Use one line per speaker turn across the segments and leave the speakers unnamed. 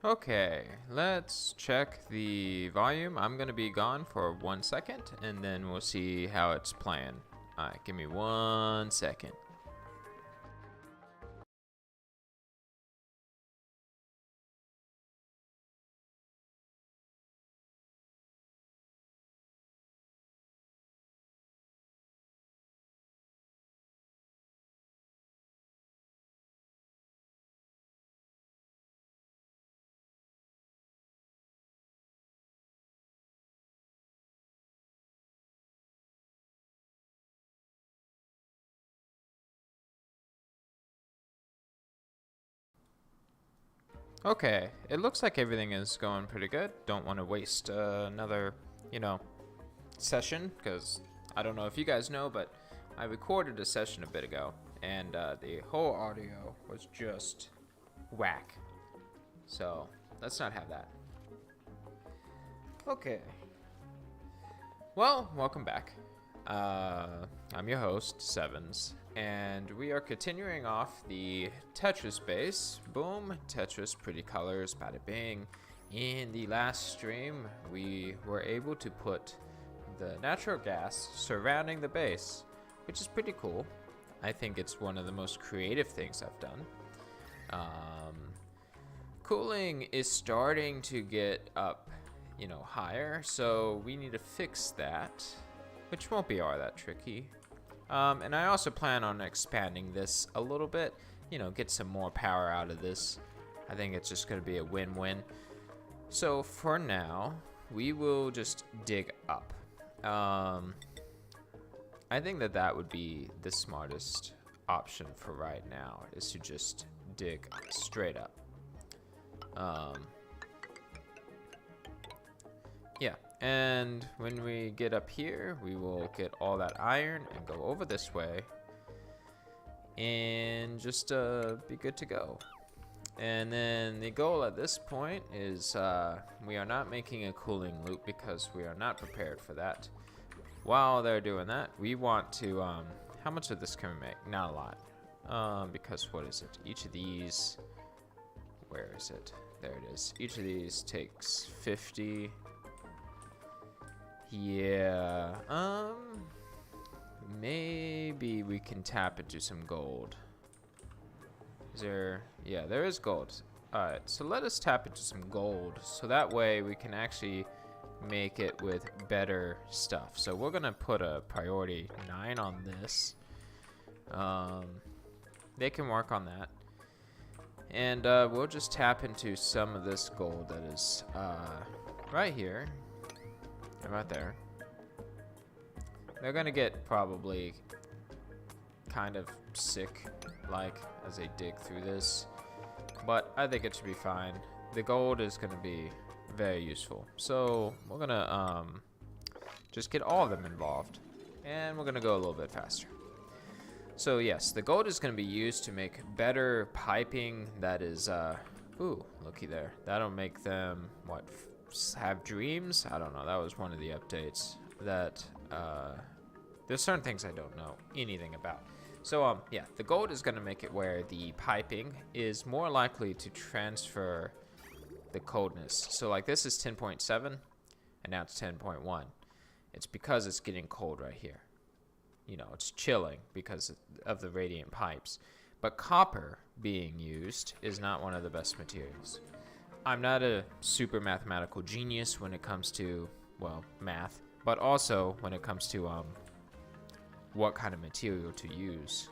Okay, let's check the volume. I'm gonna be gone for 1 second and then we'll see how it's playing. Alright, give me 1 second. Okay, it looks like everything is going pretty good. Don't want to waste another, session, because I don't know if you guys know, but I recorded a session a bit ago, and the whole audio was just whack. So, let's not have that. Okay. Well, welcome back. I'm your host, Sevens, and we are continuing off the Tetris base. Boom, Tetris, pretty colors, bada bing. In the last stream, we were able to put the natural gas surrounding the base, which is pretty cool. I think it's one of the most creative things I've done. Cooling is starting to get up, higher, so we need to fix that, which won't be all that tricky. And I also plan on expanding this a little bit, get some more power out of this. I think it's just going to be a win-win. So for now, we will just dig up. I think that would be the smartest option for right now, is to just dig straight up. Yeah, and when we get up here, we will get all that iron and go over this way and just be good to go. And then the goal at this point is we are not making a cooling loop because we are not prepared for that. While they're doing that, we want to, how much of this can we make? Not a lot, because what is it? Each of these, where is it? There it is. Each of these takes 50. Yeah, maybe we can tap into some gold. Is there? Yeah, there is gold. Alright, so let us tap into some gold, so that way we can actually make it with better stuff. So we're gonna put a priority 9 on this. They can work on that. And we'll just tap into some of this gold that is right here. Right there. They're gonna get probably kind of sick, like, as they dig through this, but I think it should be fine. The gold is gonna be very useful, so we're gonna just get all of them involved, and we're gonna go a little bit faster. So yes, the gold is gonna be used to make better piping that is ooh, looky there, that'll make them what, have dreams? I don't know. That was one of the updates that there's certain things I don't know anything about. So yeah, the gold is going to make it where the piping is more likely to transfer the coldness. So like this is 10.7 and now it's 10.1. It's because it's getting cold right here. It's chilling because of the radiant pipes. But copper being used is not one of the best materials. I'm not a super mathematical genius when it comes to, well, math, but also when it comes to what kind of material to use.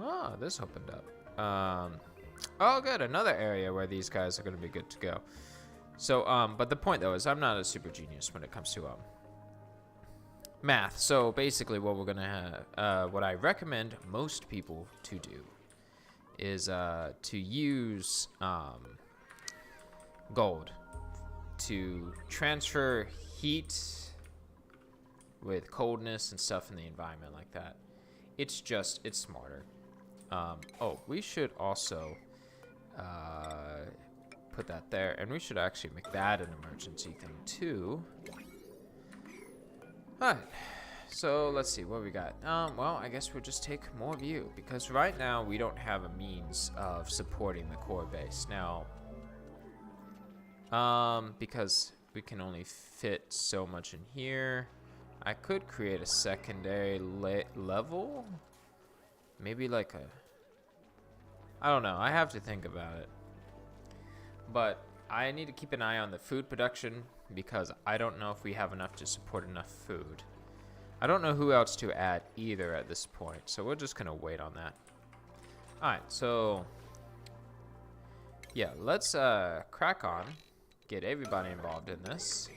Oh, this opened up. Oh, good, another area where these guys are going to be good to go. So, but the point though is I'm not a super genius when it comes to math. So basically, what we're gonna what I recommend most people to do is to use gold to transfer heat with coldness and stuff in the environment like that. It's smarter. Oh, we should also put that there, and we should actually make that an emergency thing too. Alright, so let's see what we got. Well, I guess we'll just take more view, because right now we don't have a means of supporting the core base. Now, Because we can only fit so much in here. I could create a secondary level. Maybe like a... I don't know. I have to think about it. But I need to keep an eye on the food production because I don't know if we have enough to support enough food. I don't know who else to add either at this point. So we're just going to wait on that. Alright, so... yeah, let's crack on. Get everybody involved in this.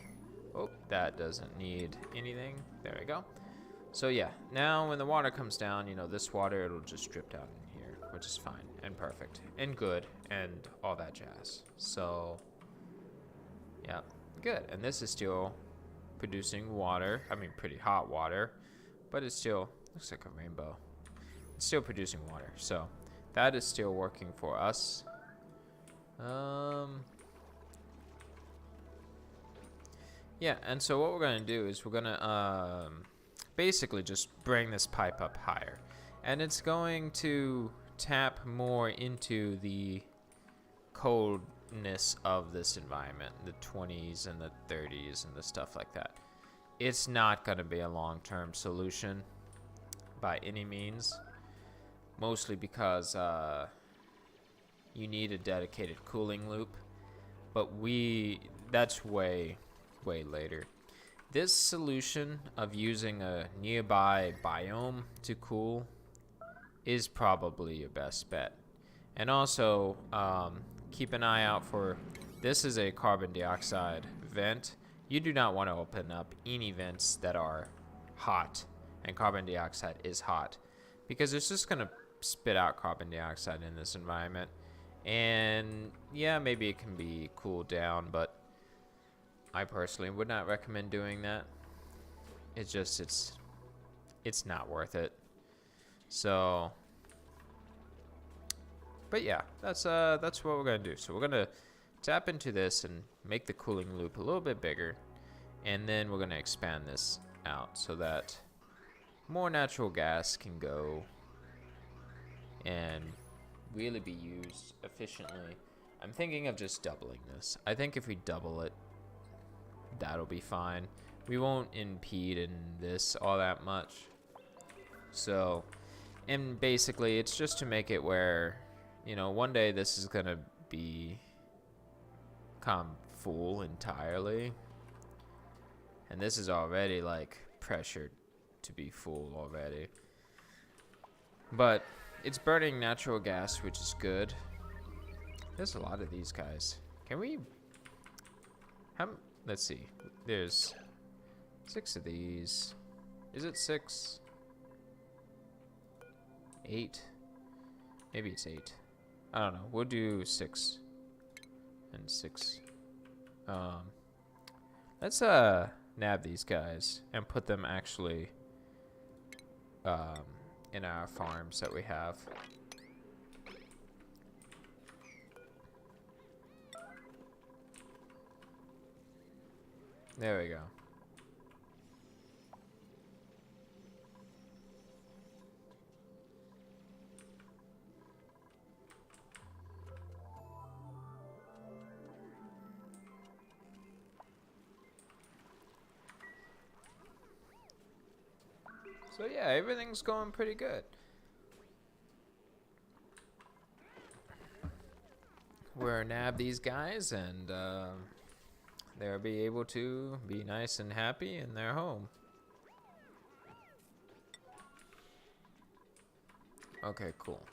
Oh, that doesn't need anything. There we go. So yeah, now when the water comes down, you know, this water, it'll just drip down in here, which is fine and perfect and good and all that jazz. So, yeah, good. And this is still producing water. I mean, pretty hot water, but it still looks like a rainbow. It's still producing water. So that is still working for us. Yeah, and so what we're going to do is we're going to basically just bring this pipe up higher. And it's going to tap more into the coldness of this environment, the 20s and the 30s and the stuff like that. It's not going to be a long-term solution by any means, mostly because you need a dedicated cooling loop, but that's way later. This solution of using a nearby biome to cool is probably your best bet. And also, keep an eye out for, this is a carbon dioxide vent. You do not want to open up any vents that are hot, and carbon dioxide is hot, because it's just going to spit out carbon dioxide in this environment. And yeah, maybe it can be cooled down, but I personally would not recommend doing that. It's just, it's not worth it. So, but yeah, that's what we're gonna do. So we're gonna tap into this and make the cooling loop a little bit bigger, and then we're gonna expand this out so that more natural gas can go and really be used efficiently. I'm thinking of just doubling this. I think if we double it, that'll be fine. We won't impede in this all that much. So, and basically it's just to make it where, you know, one day this is gonna become full entirely, and this is already like pressured to be full already, but it's burning natural gas, which is good. There's a lot of these guys. Can we let's see, there's 6 of these. Is it 6? 8? Maybe it's 8. I don't know. We'll do 6 and 6. Let's nab these guys and put them actually in our farms that we have. There we go. So yeah, everything's going pretty good. We'll nab these guys, and they'll be able to be nice and happy in their home. Okay, cool.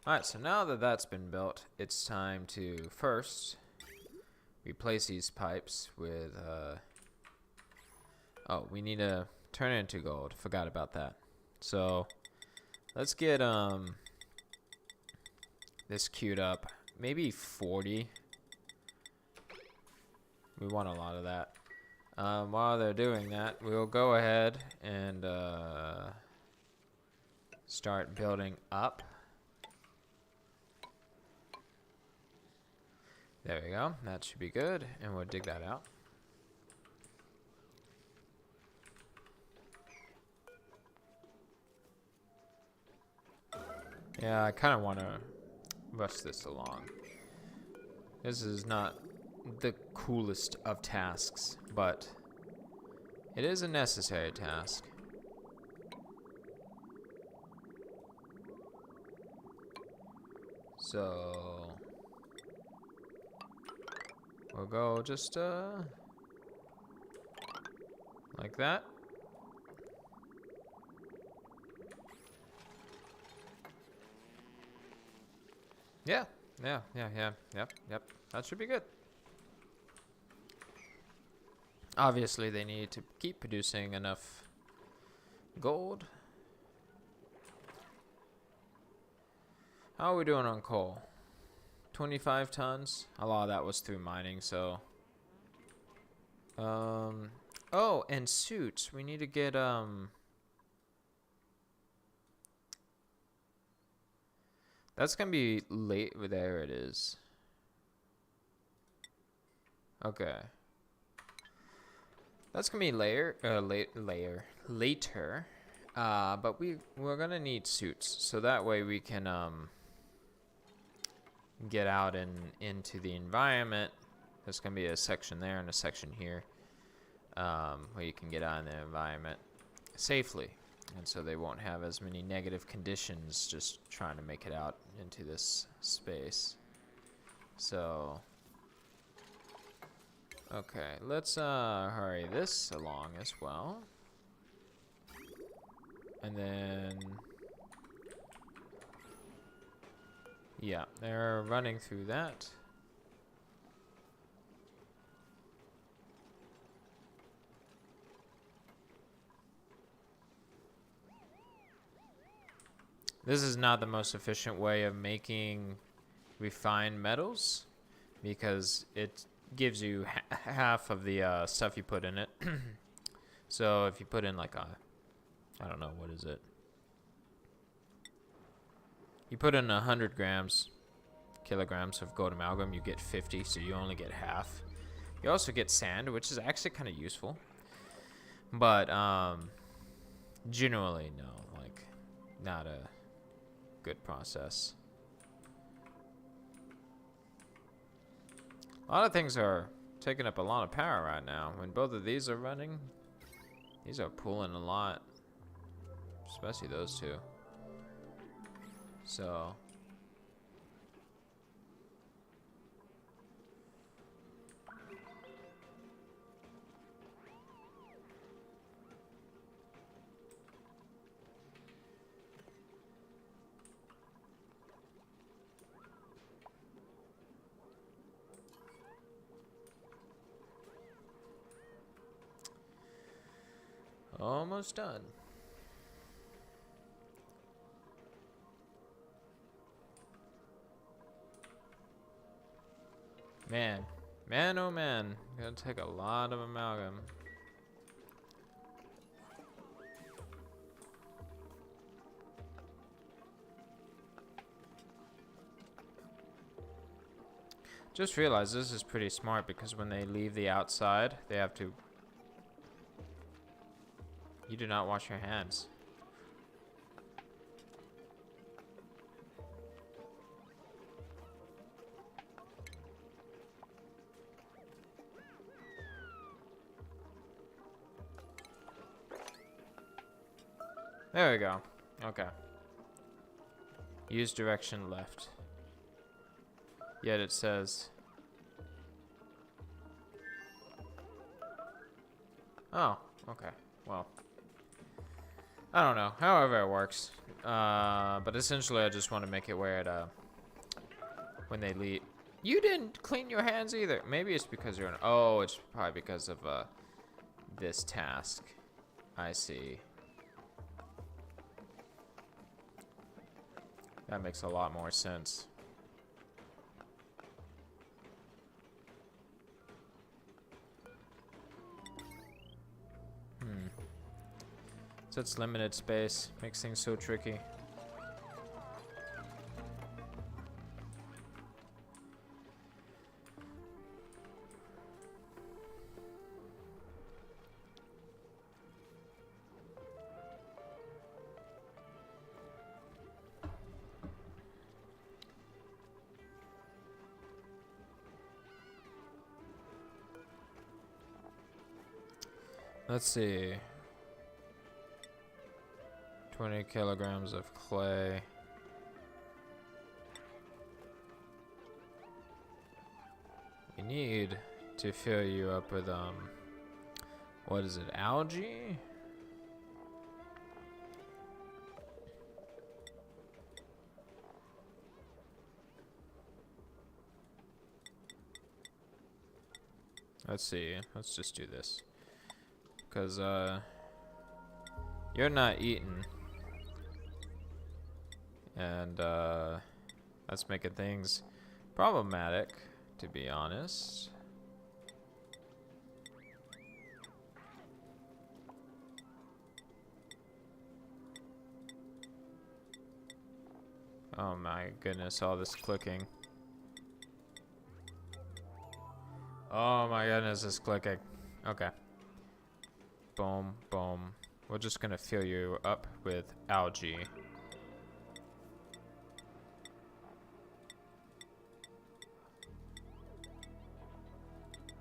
Alright, so now that that's been built, it's time to first replace these pipes with oh, we need to turn it into gold. Forgot about that. So let's get this queued up. Maybe 40. We want a lot of that. While they're doing that, we'll go ahead and start building up. There we go. That should be good. And we'll dig that out. Yeah, I kind of want to rush this along. This is not the coolest of tasks, but it is a necessary task. So we'll go just like that. Yeah. Yep. That should be good. Obviously, they need to keep producing enough gold. How are we doing on coal? 25 tons. A lot of that was through mining, so. Oh, and suits. We need to get, that's gonna be late. There it is. Okay. That's gonna be later. But we're gonna need suits, so that way we can get out and into the environment. There's gonna be a section there and a section here, where you can get out in the environment safely, and so they won't have as many negative conditions just trying to make it out into this space. So. Okay, let's hurry this along as well. And then, yeah, they're running through that. This is not the most efficient way of making refined metals, because it gives you half of the stuff you put in it. So if you put in like I don't know, what is it? You put in 100 kilograms of gold amalgam, you get 50, so you only get half. You also get sand, which is actually kind of useful. But generally, no, like not a good process. A lot of things are taking up a lot of power right now. When both of these are running, these are pulling a lot. Especially those two. So. Almost done. Man, oh man, gonna take a lot of amalgam. Just realized this is pretty smart, because when they leave the outside, they have to. You do not wash your hands. There we go. Okay. Use direction left. Yet it says. Oh, okay. Well. I don't know. However it works. But essentially I just want to make it where it, when they leave. You didn't clean your hands either. Maybe it's because you're oh, it's probably because of, this task. I see. That makes a lot more sense. Such limited space makes things so tricky. Let's see. 20 kilograms of clay. We need to fill you up with, what is it, algae? Let's see, let's just do this. Because, you're not eating. And, that's making things problematic, to be honest. Oh my goodness, all this clicking. Oh my goodness, it's clicking. Okay. Boom, boom. We're just gonna fill you up with algae.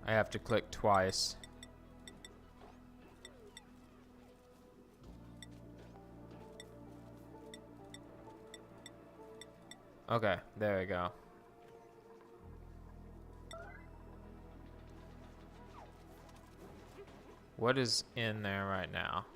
I have to click twice. Okay, there we go. What is in there right now?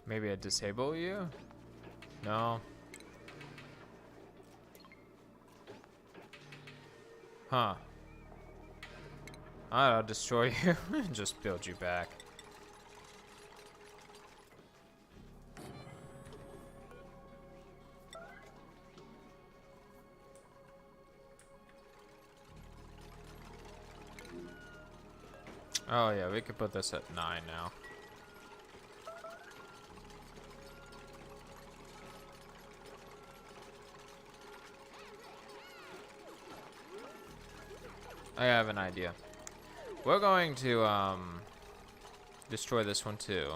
Maybe I disable you? No. Huh. I'll destroy you and just build you back. Oh yeah, we could put this at 9 now. I have an idea. We're going to destroy this one too,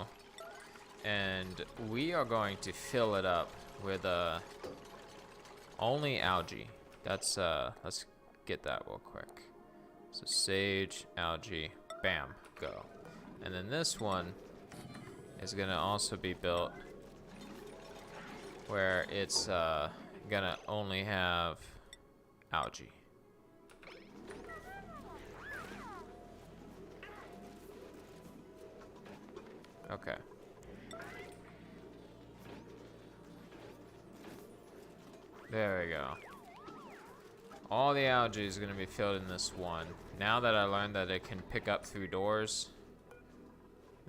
and we are going to fill it up with only algae. That's let's get that real quick. So sage, algae, bam, go. And then this one is gonna also be built where it's gonna only have algae. Okay. There we go. All the algae is going to be filled in this one. Now that I learned that it can pick up through doors.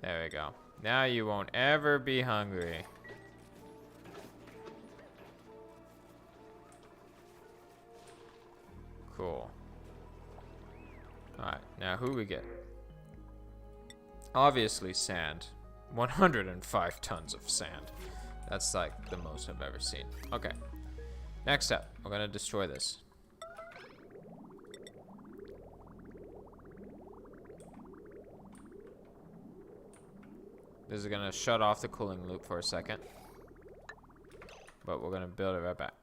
There we go. Now you won't ever be hungry. Cool. Alright, now who we get? Obviously sand. 105 tons of sand. That's like the most I've ever seen. Okay. Next up, we're gonna destroy this. This is gonna shut off the cooling loop for a second. But we're gonna build it right back.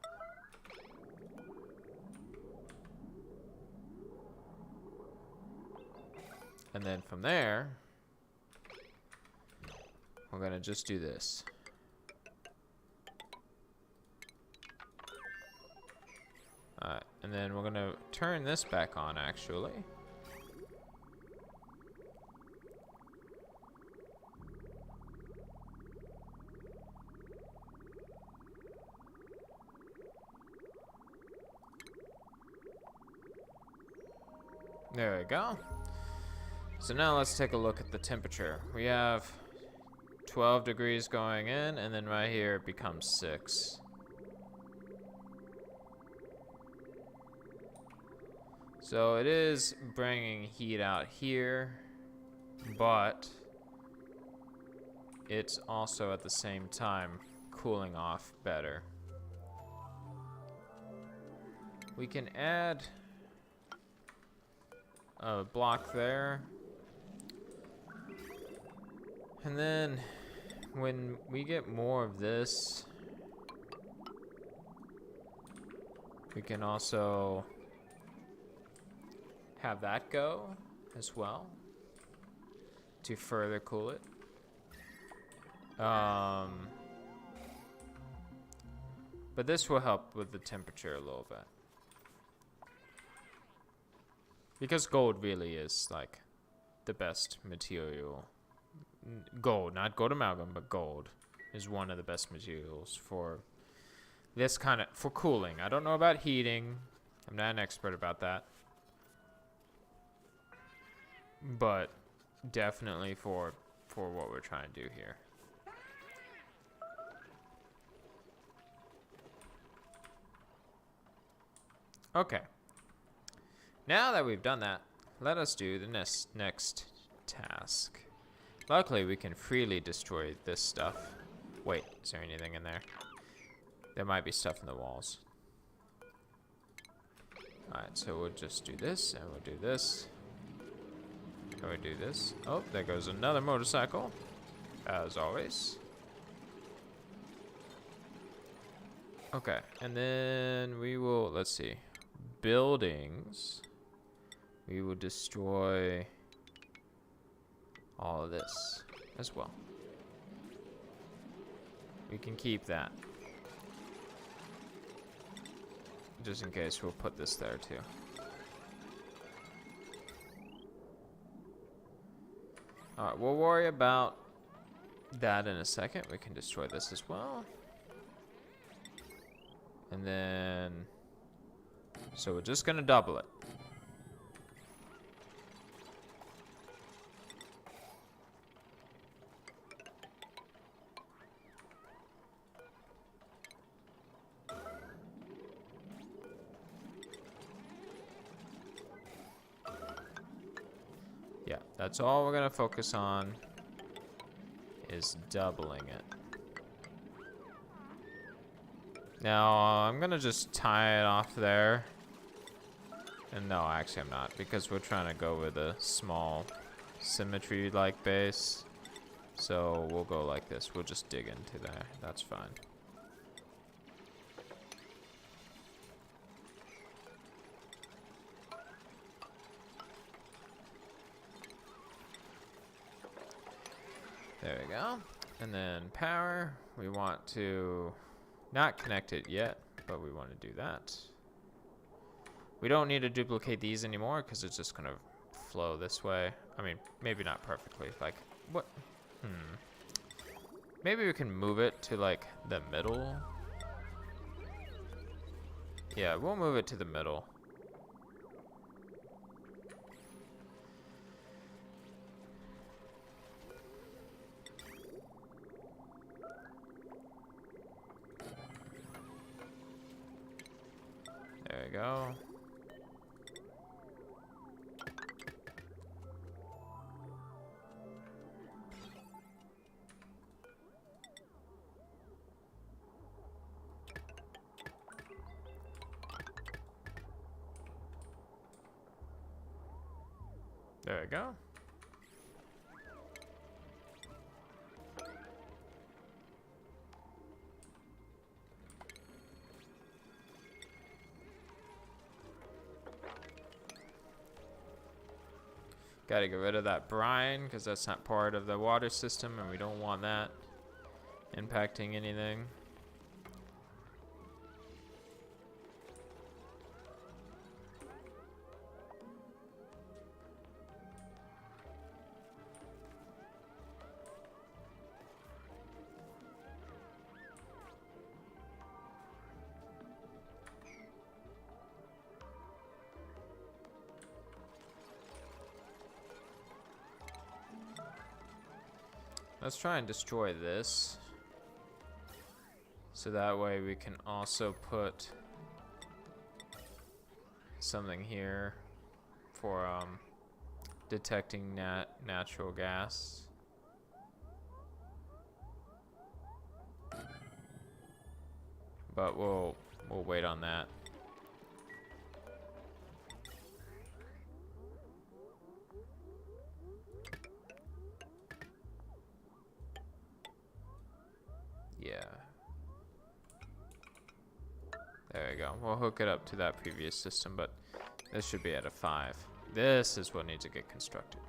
And then from there, we're gonna just do this. Alright, and then we're gonna turn this back on actually. There we go. So now let's take a look at the temperature. We have 12 degrees going in, and then right here it becomes 6. So it is bringing heat out here, but it's also at the same time cooling off better. We can add a block there. And then when we get more of this, we can also have that go as well to further cool it. But this will help with the temperature a little bit. Because gold really is like the best material. Gold, not gold amalgam, but gold is one of the best materials for this kind of, for cooling. I don't know about heating. I'm not an expert about that. But definitely for what we're trying to do here. Okay. Now that we've done that, let us do the next task. Luckily, we can freely destroy this stuff. Wait, is there anything in there? There might be stuff in the walls. Alright, so we'll just do this, and we'll do this. And we'll do this. Oh, there goes another motorcycle. As always. Okay, and then we will, let's see. Buildings. We will destroy all of this as well. We can keep that. Just in case, we'll put this there too. Alright, we'll worry about that in a second. We can destroy this as well. And then, so we're just gonna double it. Yeah, that's all we're gonna focus on is doubling it. Now, I'm gonna just tie it off there. And no, actually I'm not, because we're trying to go with a small symmetry-like base. So we'll go like this. We'll just dig into there. That's fine. There we go. And then power, we want to not connect it yet, but we want to do that. We don't need to duplicate these anymore because it's just gonna flow this way. I mean, maybe not perfectly. Like, what? Maybe we can move it to like the middle. Yeah, we'll move it to the middle. There we go. There we go. Gotta get rid of that brine because that's not part of the water system and we don't want that impacting anything. Let's try and destroy this. So that way we can also put something here for detecting natural gas. But we'll wait on that. There we go. We'll hook it up to that previous system, but this should be at a 5. This is what needs to get constructed.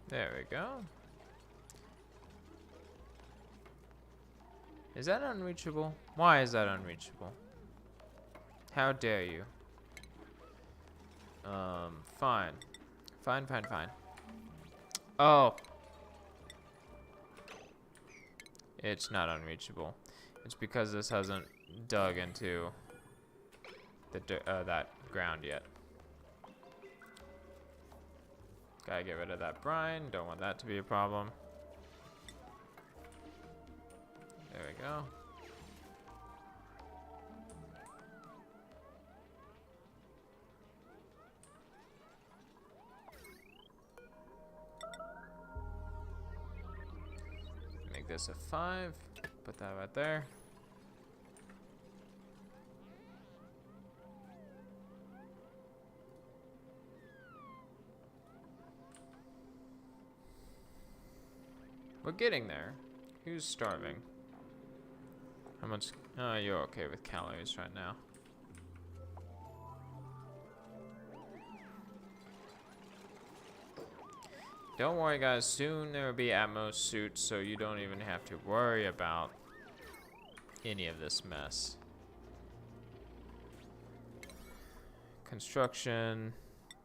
There we go. Is that unreachable? Why is that unreachable? How dare you? Fine. Fine. Oh. It's not unreachable. It's because this hasn't dug into the that ground yet. Gotta get rid of that brine. Don't want that to be a problem. There we go. Make this a 5. Put that right there. We're getting there. Who's starving? How much? Oh, you're okay with calories right now. Don't worry, guys. Soon there will be Atmos suits, so you don't even have to worry about any of this mess. Construction.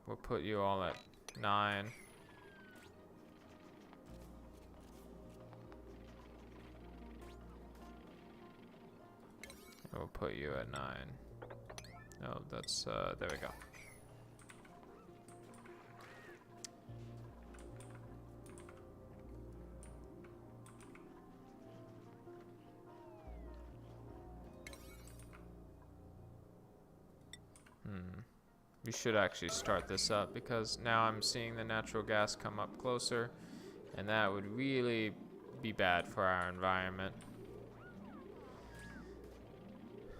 We'll put you all at 9. We'll put you at 9. Oh, that's, there we go. We should actually start this up because now I'm seeing the natural gas come up closer, and that would really be bad for our environment.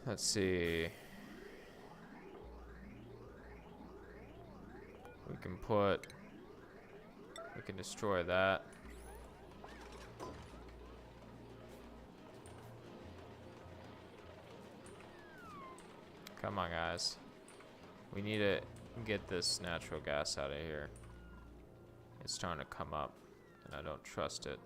Let's see. We can destroy that. Come on, guys. We need to get this natural gas out of here. It's starting to come up, and I don't trust it.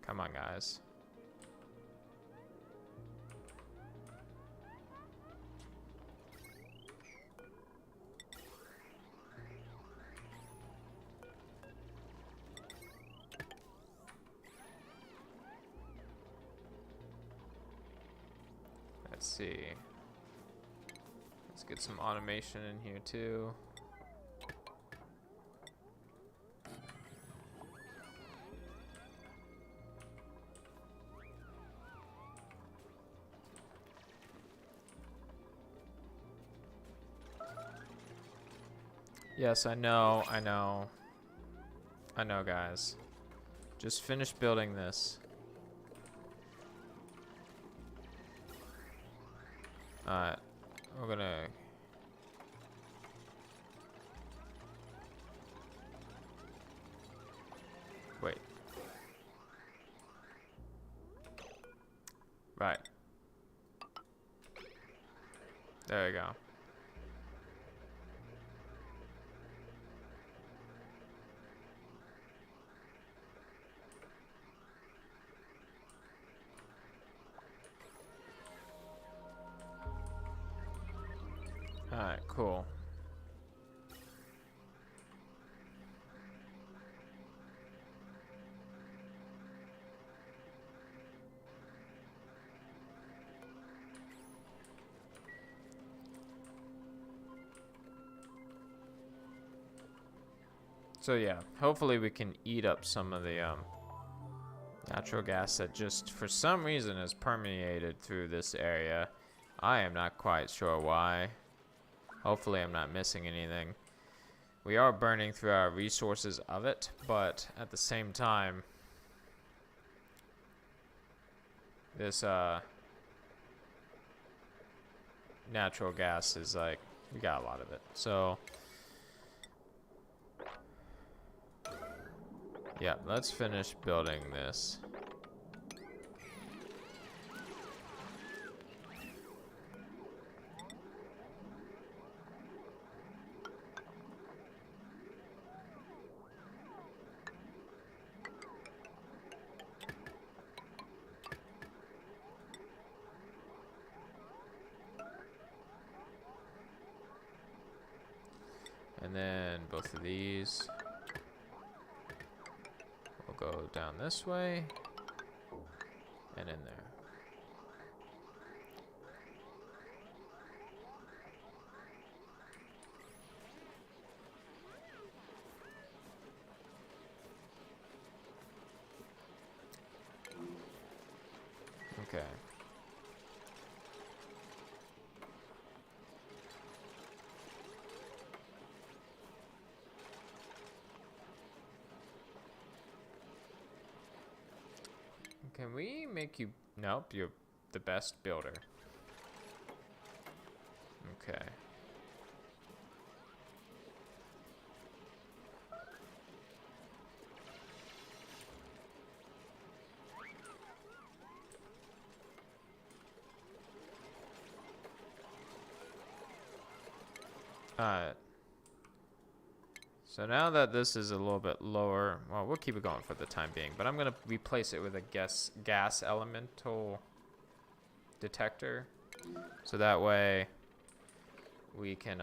Come on, guys. Let's see. Let's get some automation in here too. Yes, I know, guys. Just finish building this. Alright, we're gonna... Wait. Right. There we go. Alright, cool. So yeah, hopefully we can eat up some of the natural gas that just for some reason has permeated through this area. I am not quite sure why. Hopefully I'm not missing anything. We are burning through our resources of it, but at the same time, this natural gas is like, we got a lot of it. So yeah, let's finish building this. And then both of these will go down this way and in there. Okay. Can we make you... Nope, you're the best builder. Okay. Alright. So now that this is a little bit lower, well, we'll keep it going for the time being, but I'm going to replace it with a gas elemental detector. So that way we can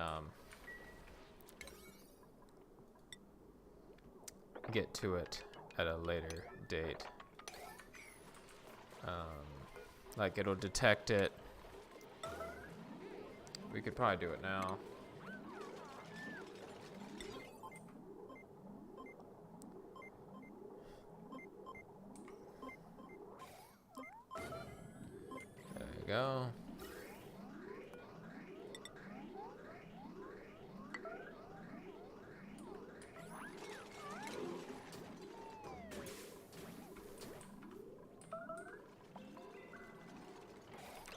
get to it at a later date. Like it'll detect it. We could probably do it now. There you go.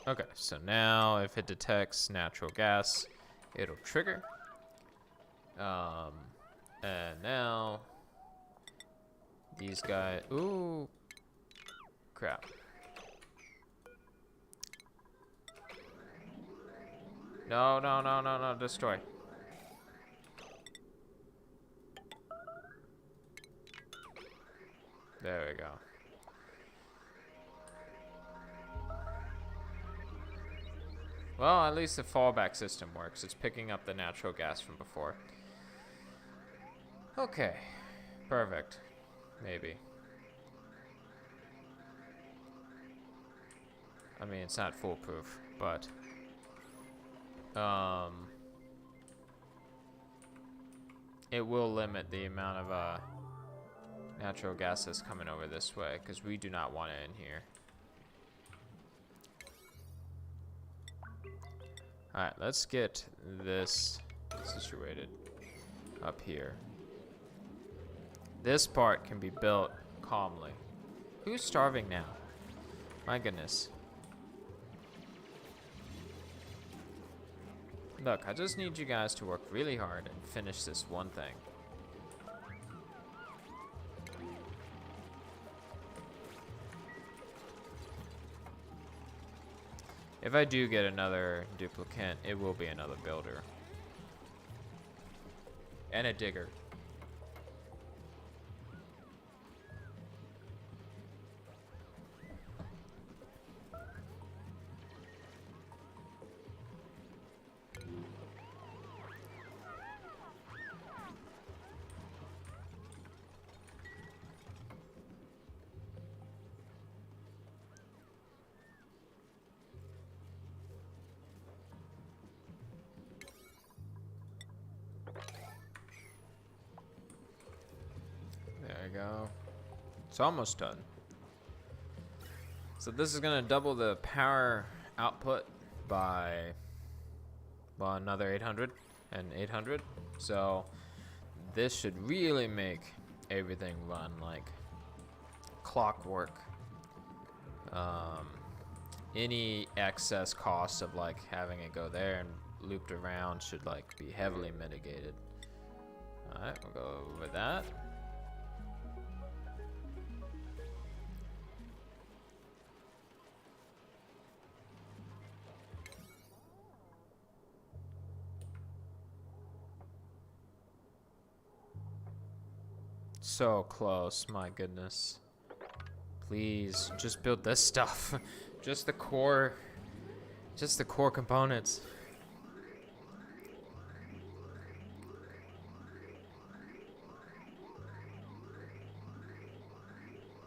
Okay, so now if it detects natural gas, it'll trigger. And now these guys, ooh, crap. No, no, no, no, no, destroy. There we go. Well, at least the fallback system works. It's picking up the natural gas from before. Okay. Perfect. Maybe. I mean, it's not foolproof, but... it will limit the amount of natural gas that's coming over this way, because we do not want it in here. Alright, let's get this situated up here. This part can be built calmly. Who's starving now? My goodness. Look, I just need you guys to work really hard and finish this one thing. If I do get another duplicant, it will be another builder. And a digger. It's almost done. So this is gonna double the power output by, well, another 800 and 800. So this should really make everything run like clockwork. Any excess cost of like having it go there and looped around should like be heavily mitigated. All right, we'll go with that. So close, my goodness. Please, just build this stuff. Just the core components.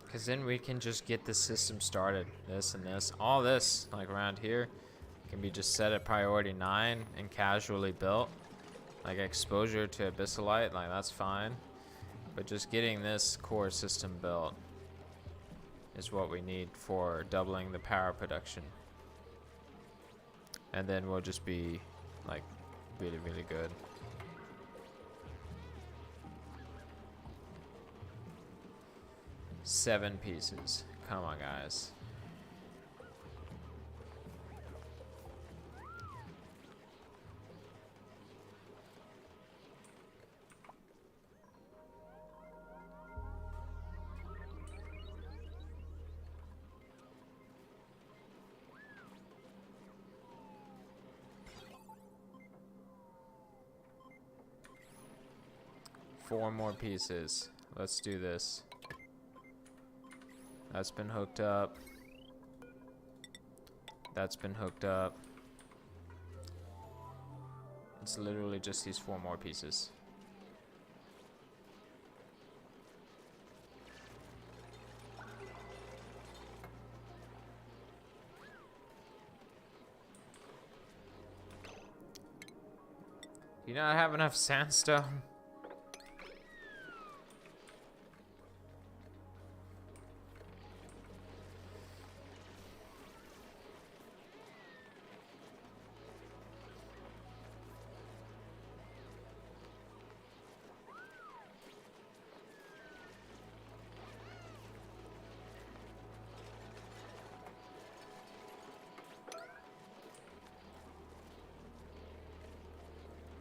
Because then we can just get the system started. This and this. All this, like around here, can be just set at priority 9 and casually built. Like exposure to abyssalite, like that's fine. But just getting this core system built is what we need for doubling the power production. And then we'll just be like really, really good. Seven pieces. Come on, guys. Four more pieces. Let's do this. That's been hooked up. That's been hooked up. It's literally just these four more pieces. Do you not have enough sandstone?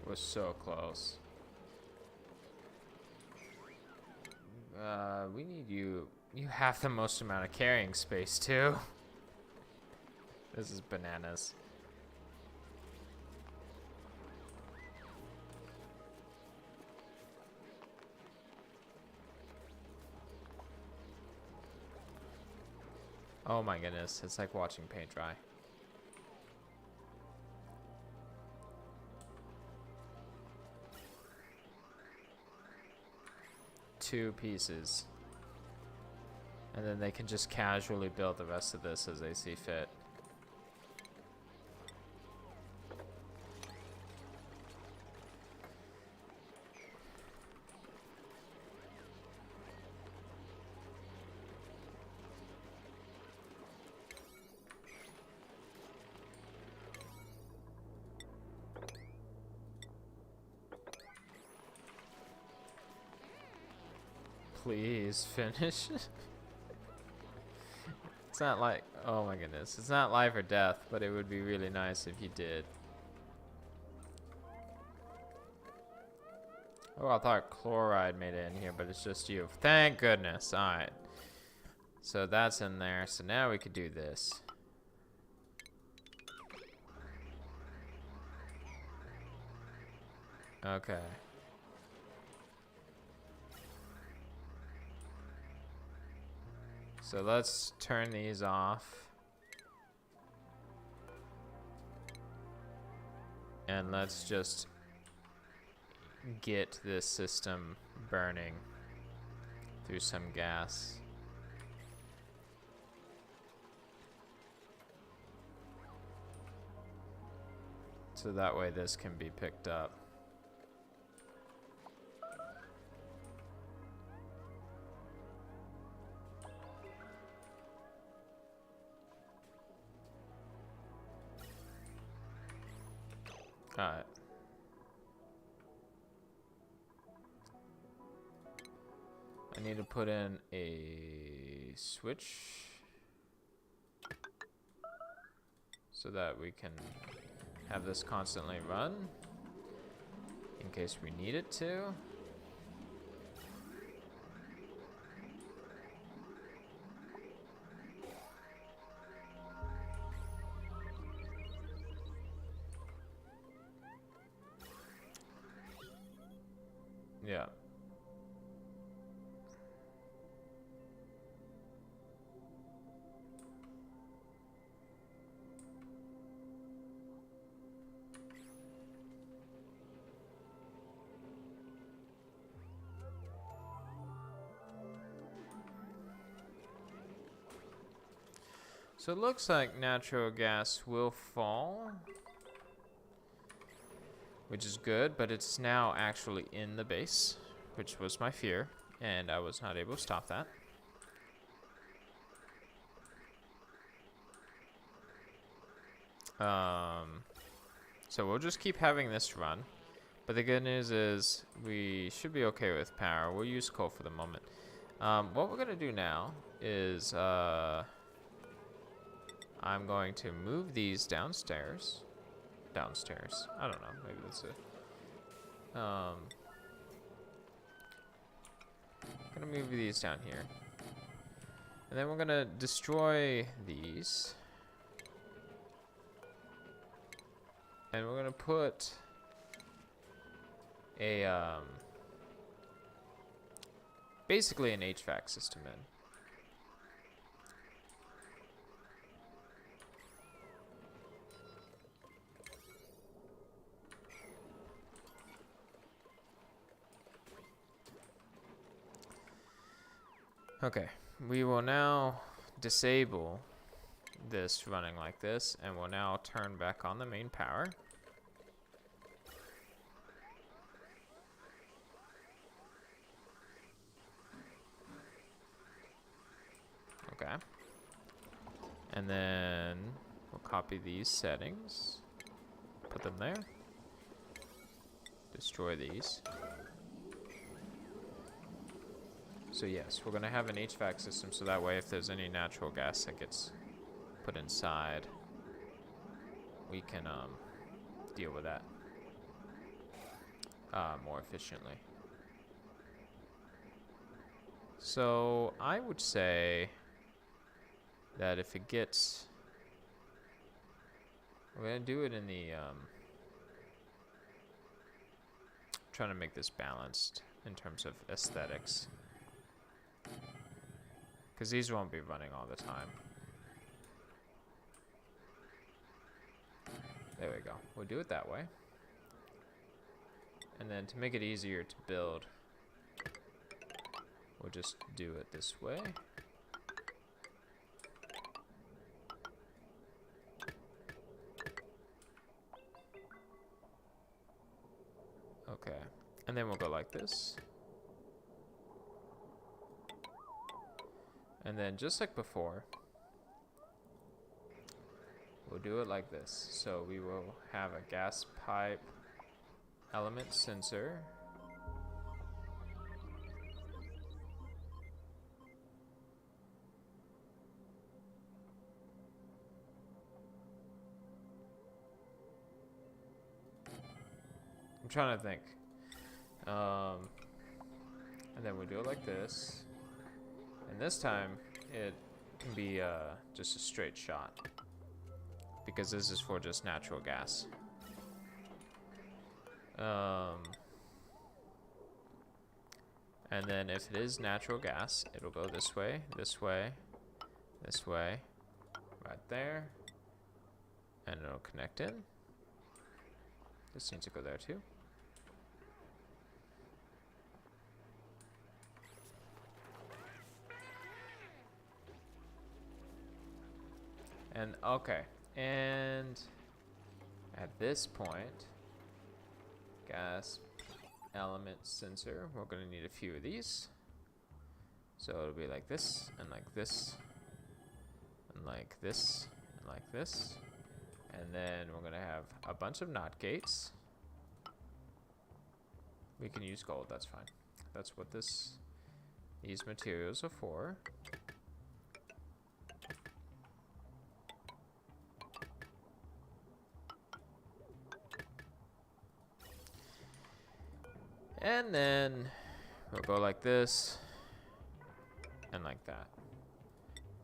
Was so close. We need you. You have the most amount of carrying space too. This is bananas. Oh my goodness, it's like watching paint dry. Two pieces. And then they can just casually build the rest of this as they see fit. Please finish. It's not like, oh my goodness, it's not life or death, but it would be really nice if you did. Oh, I thought chloride made it in here, but it's just you. Thank goodness. All right. So that's in there. So now we could do this. Okay. So let's turn these off. And let's just get this system burning through some gas. So that way this can be picked up. Alright. I need to put in a switch so that we can have this constantly run in case we need it to. Yeah. So it looks like natural gas will fall, which is good, but it's now actually in the base, which was my fear, and I was not able to stop that. So we'll just keep having this run, but the good news is we should be okay with power. We'll use coal for the moment. What we're gonna do now is I'm going to move these downstairs. I don't know, maybe that's it. I'm gonna move these down here. And then we're gonna destroy these. And we're gonna put a, basically an HVAC system in. Okay, we will now disable this running like this, and we'll now turn back on the main power. Okay. And then we'll copy these settings, put them there, destroy these. So yes, we're gonna have an HVAC system so that way if there's any natural gas that gets put inside, we can deal with that more efficiently. So I would say that if it gets, we're gonna do it in the trying to make this balanced in terms of aesthetics, because these won't be running all the time. There we go. We'll do it that way. And then to make it easier to build, we'll just do it this way. Okay. And then we'll go like this. And then just like before, we'll do it like this. So we will have a gas pipe element sensor. I'm trying to think. And then we'll do it like this. And this time, it can be just a straight shot, because this is for just natural gas. And then if it is natural gas, it'll go this way, this way, this way, right there, and it'll connect in. This needs to go there too. And okay, and at this point, gas element sensor, we're gonna need a few of these. So it'll be like this, and like this, and like this, and like this, And then we're gonna have a bunch of NOT gates. We can use gold, that's fine. That's what these materials are for. And then we'll go like this and like that.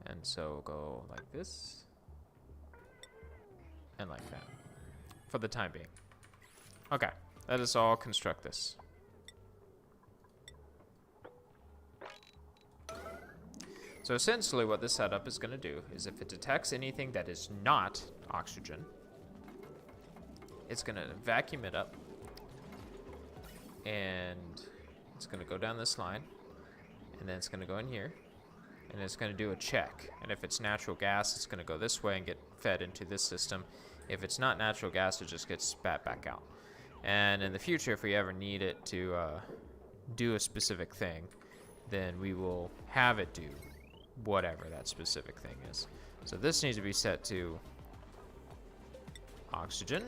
And so we'll go like this and like that for the time being. Okay, let us all construct this. So essentially what this setup is going to do is if it detects anything that is not oxygen, it's going to vacuum it up, and it's going to go down this line, and then it's going to go in here, and it's going to do a check. And if it's natural gas, it's going to go this way and get fed into this system. If it's not natural gas, it just gets spat back out. And in the future, if we ever need it to do a specific thing, then we will have it do whatever that specific thing is. So this needs to be set to oxygen,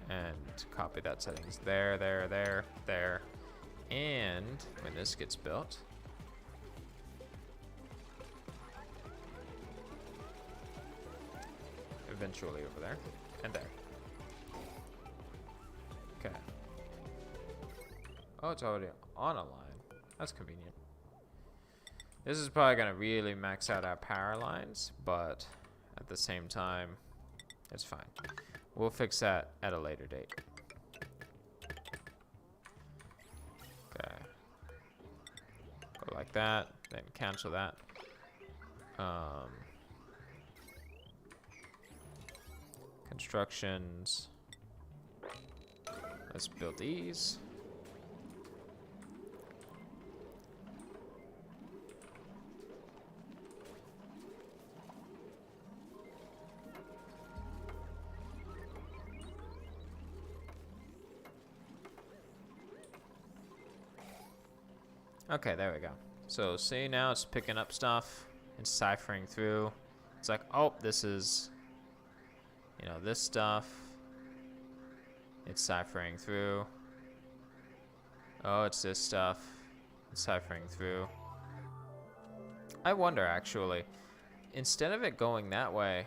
and copy that settings there, there, there, there. And when this gets built, eventually over there and there. Okay. Oh, it's already on a line. That's convenient. This is probably going to really max out our power lines, but at the same time, it's fine. We'll fix that at a later date. Okay. Go like that, then cancel that. Constructions. Let's build these. Okay, there we go. So see, now it's picking up stuff and ciphering through. It's like, oh, this is, you know, this stuff. It's ciphering through. Oh, it's this stuff. It's ciphering through. I wonder, actually, instead of it going that way,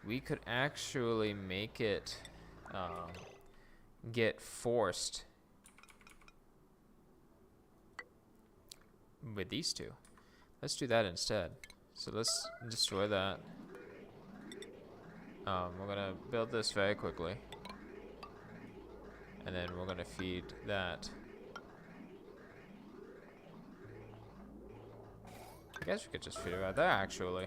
we could actually make it get forced with these two. Let's do that instead. So let's destroy that. We're gonna build this very quickly, and then we're gonna feed that. I guess we could just feed it right there, actually.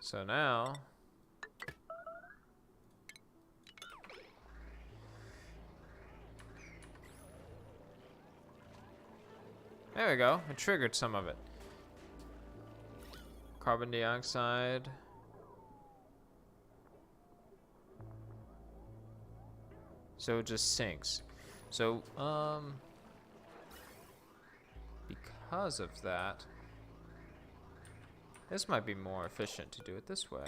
So now there we go. It triggered some of it. Carbon dioxide. So it just sinks. So, because of that, this might be more efficient to do it this way.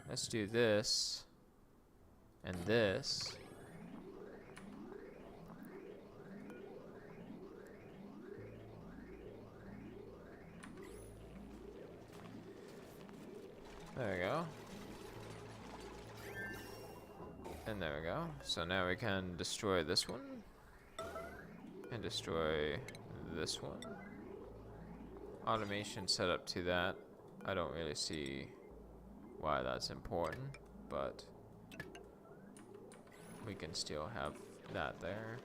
Let's do this and this. There we go. And there we go. So now we can destroy this one. And destroy this one. Automation set up to that. I don't really see why that's important, but we can still have that there.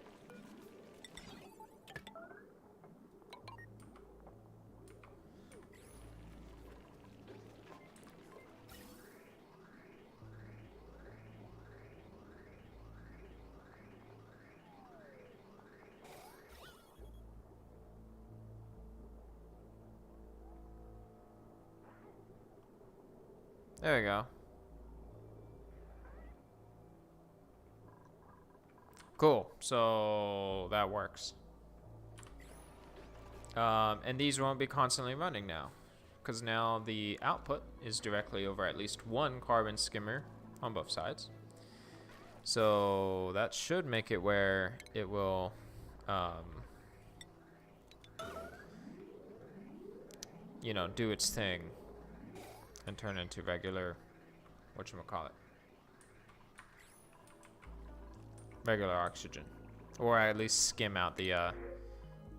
There we go. Cool. So that works. And these won't be constantly running now, because now the output is directly over at least one carbon skimmer on both sides. So that should make it where it will you know, do its thing and turn into regular, whatchamacallit, regular oxygen, or at least skim out the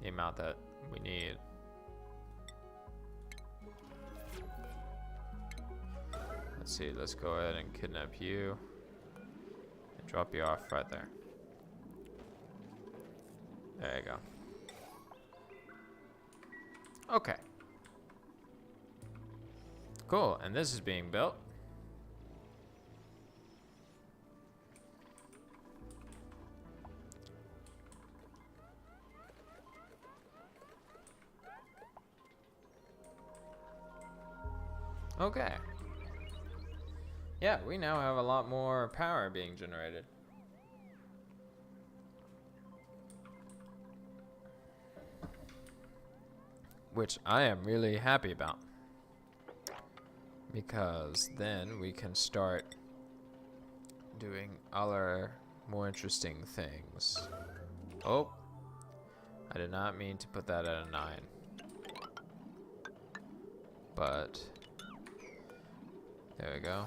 amount that we need. Let's see, let's go ahead and kidnap you and drop you off right there. There you go. Okay. Cool, and this is being built. Okay. Yeah, we now have a lot more power being generated. Which I am really happy about. Because then we can start doing other more interesting things. Oh, I did not mean to put that at a 9. But there we go.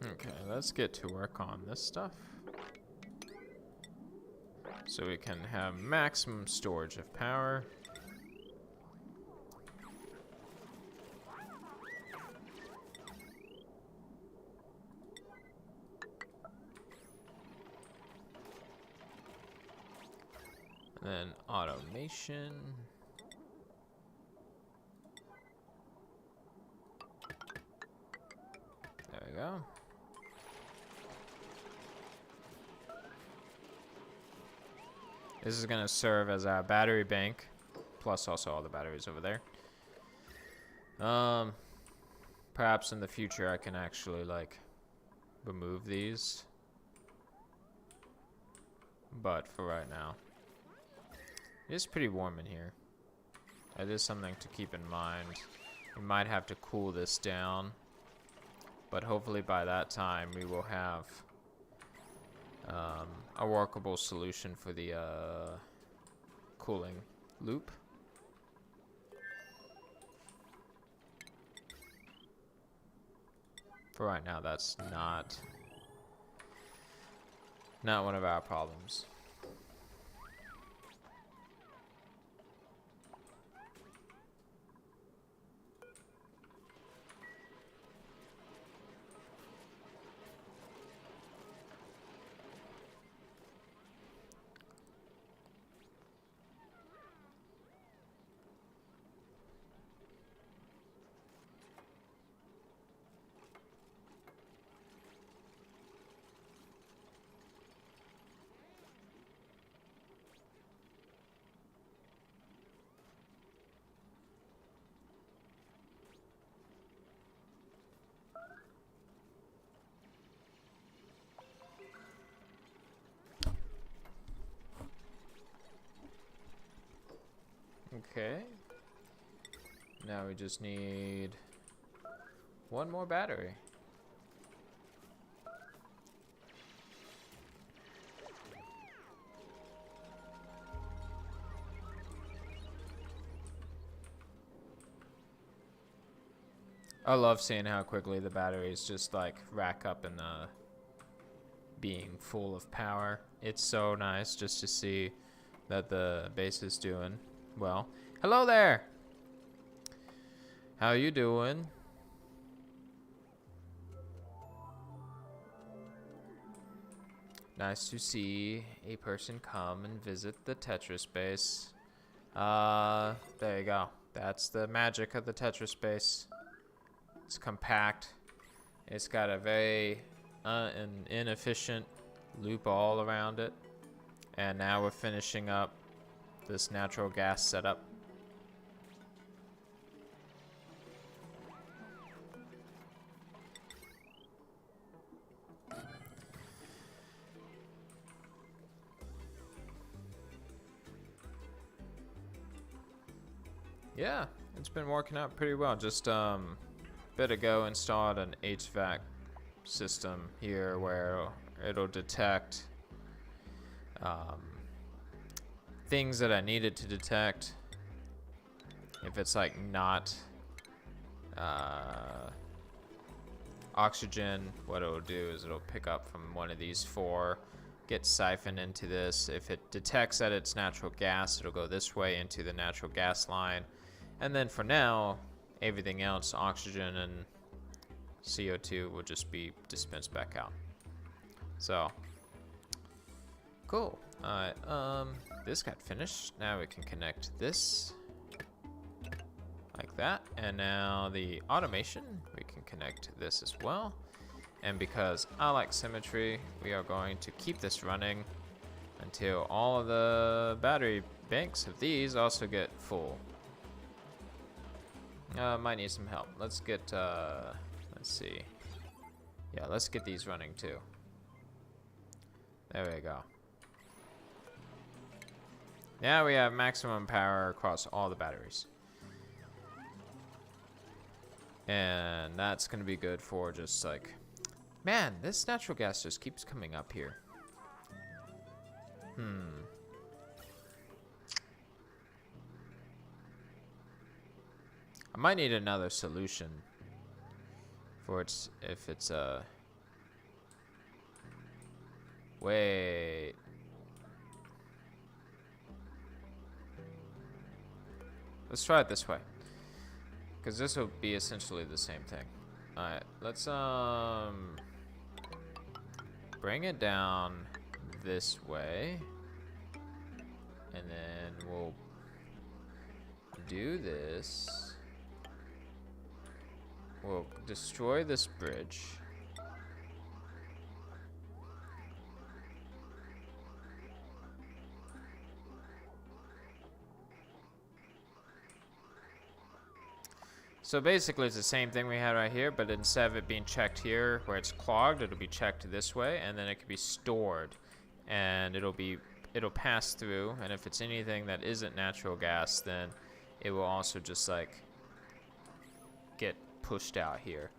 Okay, let's get to work on this stuff. So we can have maximum storage of power. And then automation. There we go. This is going to serve as our battery bank, plus also all the batteries over there. Perhaps in the future I can actually like remove these. But for right now, it is pretty warm in here. That is something to keep in mind. We might have to cool this down, but hopefully by that time we will have a workable solution for the cooling loop. For right now, that's not one of our problems. Okay. Now we just need one more battery. I love seeing how quickly the batteries just like rack up in being full of power. It's so nice just to see that the base is doing well. Hello there. How you doing? Nice to see a person come and visit the Tetris base. There you go. That's the magic of the Tetris space. It's compact. It's got a very an inefficient loop all around it. And now we're finishing up this natural gas setup. Yeah, it's been working out pretty well. Just bit ago installed an HVAC system here where it'll detect things that I needed to detect. If it's like not oxygen, what it'll do is it'll pick up from one of these four, get siphoned into this. If it detects that it's natural gas, it'll go this way into the natural gas line. And then for now, everything else, oxygen and CO2, will just be dispensed back out. So, cool. Alright, this got finished. Now we can connect this like that. And now the automation, we can connect this as well. And because I like symmetry, we are going to keep this running until all of the battery banks of these also get full. Might need some help. Let's get, let's see. Yeah, let's get these running too. There we go. Now we have maximum power across all the batteries. And that's gonna be good for just like, man, this natural gas just keeps coming up here. I might need another solution for its, if it's a, wait. Let's try it this way, because this will be essentially the same thing. Alright, let's bring it down this way, and then we'll do this. We'll destroy this bridge. So basically it's the same thing we had right here, but instead of it being checked here where it's clogged, it'll be checked this way, and then it can be stored, and it'll pass through, and if it's anything that isn't natural gas, then it will also just like get pushed out here,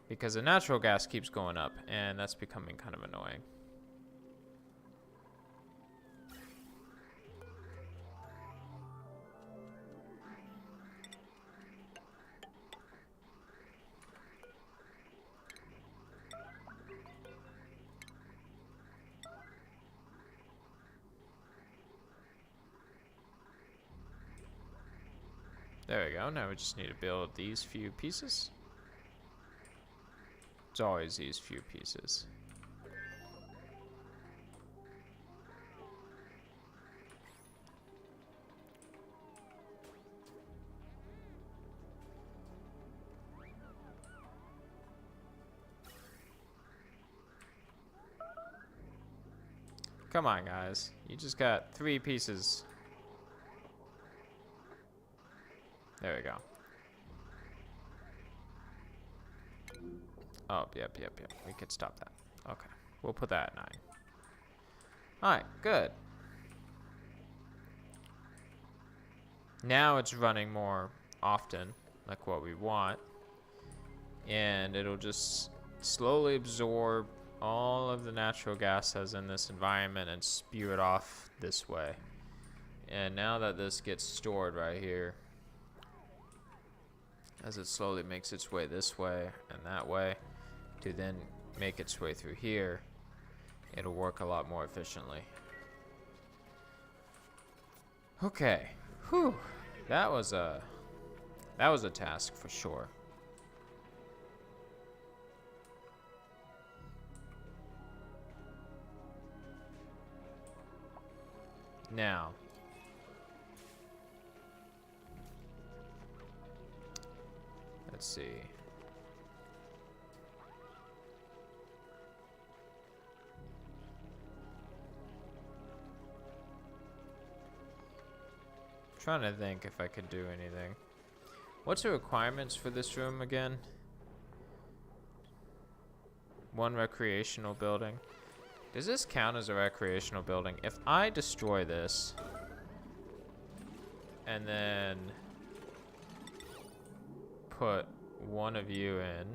because the natural gas keeps going up, and that's becoming kind of annoying. There we go. Now we just need to build these few pieces. It's always these few pieces. Come on, guys. You just got 3 pieces. There we go. Oh, yep. We could stop that. Okay. We'll put that at 9. Alright, good. Now it's running more often, like what we want. And it'll just slowly absorb all of the natural gas that's in this environment and spew it off this way. And now that this gets stored right here, as it slowly makes its way this way and that way to then make its way through here, it'll work a lot more efficiently. Okay. Whew. That was a task for sure. Now, Let's see. Trying to think if I could do anything. What's the requirements for this room again? 1 recreational building. Does this count as a recreational building? If I destroy this and then put one of you in,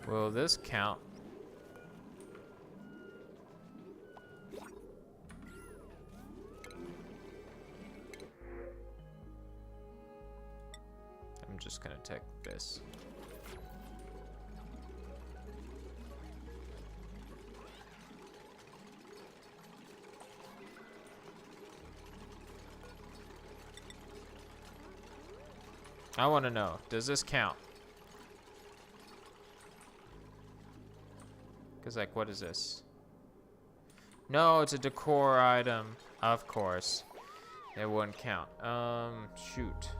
will this count? I'm just gonna take this. I want to know, does this count? Because, like, what is this? No, it's a decor item. Of course. It wouldn't count. Shoot.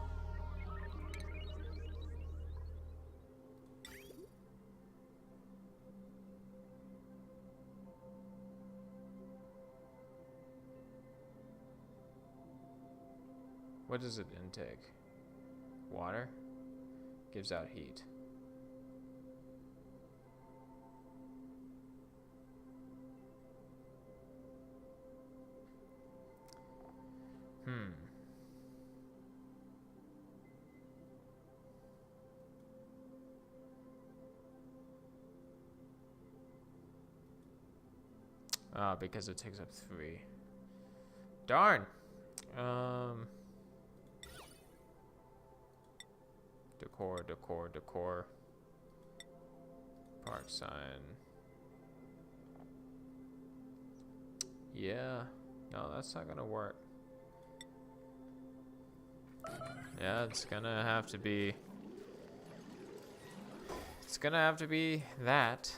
What does it intake? Water? Gives out heat. Because it takes up 3. Darn! Decor. Park sign. Yeah. No, that's not gonna work. Yeah, it's gonna have to be... It's gonna have to be that.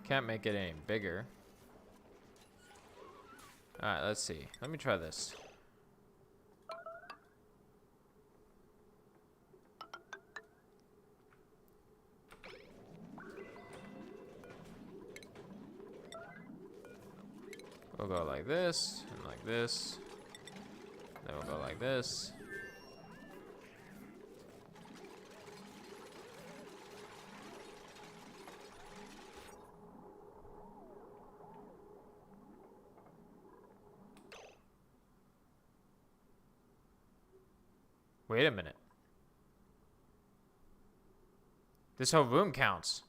Can't make it any bigger. Alright, let's see. Let me try this. We'll go like this, and like this. Then we'll go like this. Wait a minute. This whole room counts.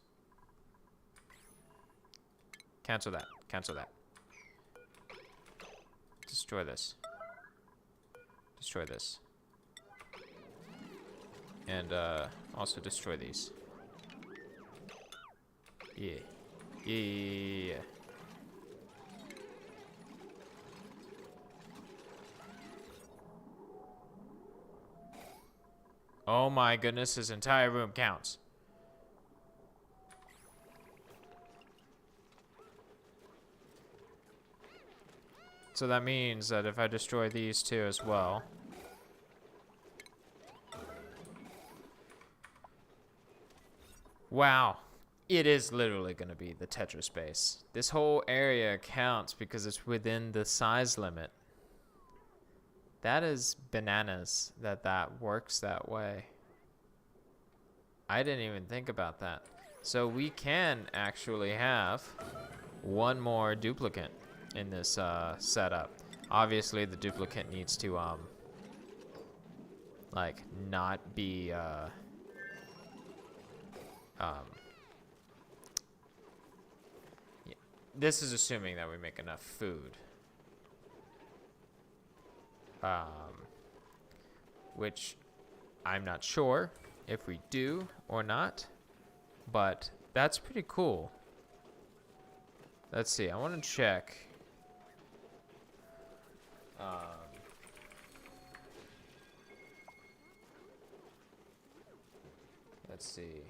Cancel that. Cancel that. Destroy this. Destroy this. And also destroy these. Yeah. Yeah. Oh my goodness, this entire room counts. So that means that if I destroy these two as well. Wow. It is literally going to be the Tetris space. This whole area counts because it's within the size limit. That is bananas that works that way. I didn't even think about that. So we can actually have one more duplicate in this setup. Obviously, the duplicate needs to like not be this is assuming that we make enough food. Which I'm not sure if we do or not, but that's pretty cool. Let's see, I want to check Let's see.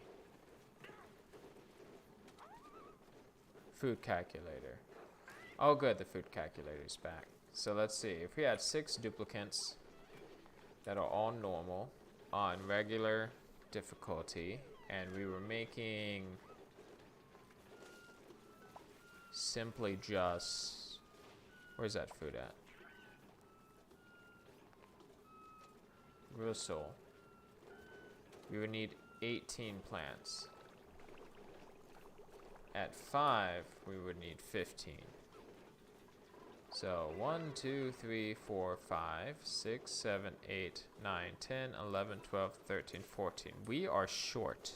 Food calculator. Oh, good, the food calculator's back. So let's see. If we had 6 duplicates that are all normal on regular difficulty, and we were making simply just... Where's that food at? Russell. We would need 18 plants. At 5, we would need 15. So 1, 2, 3, 4, 5, 6, 7, 8, 9, 10, 11, 12, 13, 14. We are short.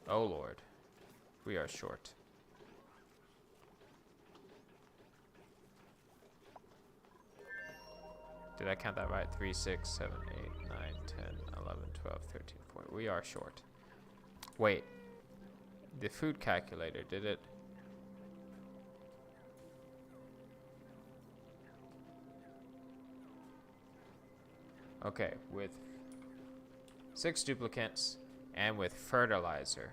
Oh Lord. We are short. Did I count that right? 3, 6, 7, 8, 9, 10, 11, 12, 13, 14. We are short. Wait. The food calculator, did it? Okay, with 6 duplicates and with fertilizer.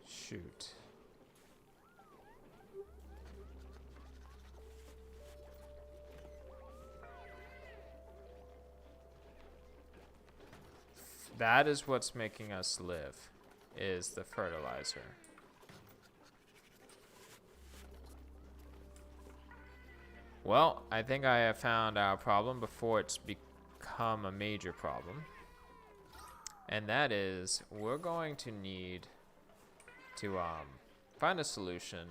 Shoot. That is what's making us live, is the fertilizer. Well, I think I have found our problem before it's become a major problem. And that is, we're going to need to find a solution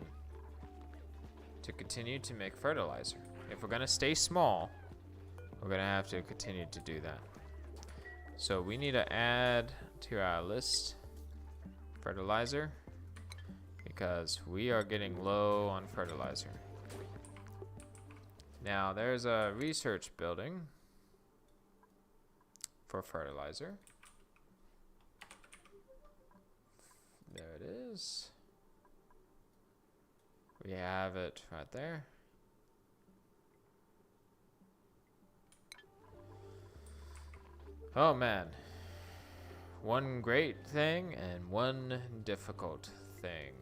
to continue to make fertilizer. If we're going to stay small, we're going to have to continue to do that. So we need to add to our list fertilizer, because we are getting low on fertilizer. Now there's a research building for fertilizer. There it is. We have it right there. Oh man. One great thing and one difficult thing.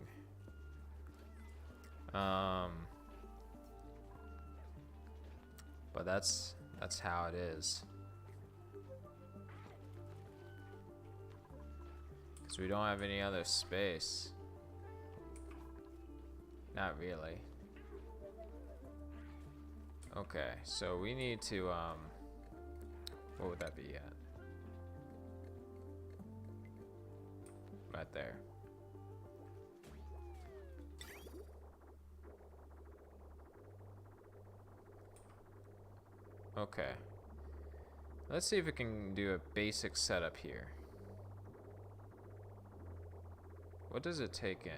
But that's how it is. Because we don't have any other space. Not really. Okay, so we need to, what would that be at? Right there. Okay. Let's see if we can do a basic setup here. What does it take in?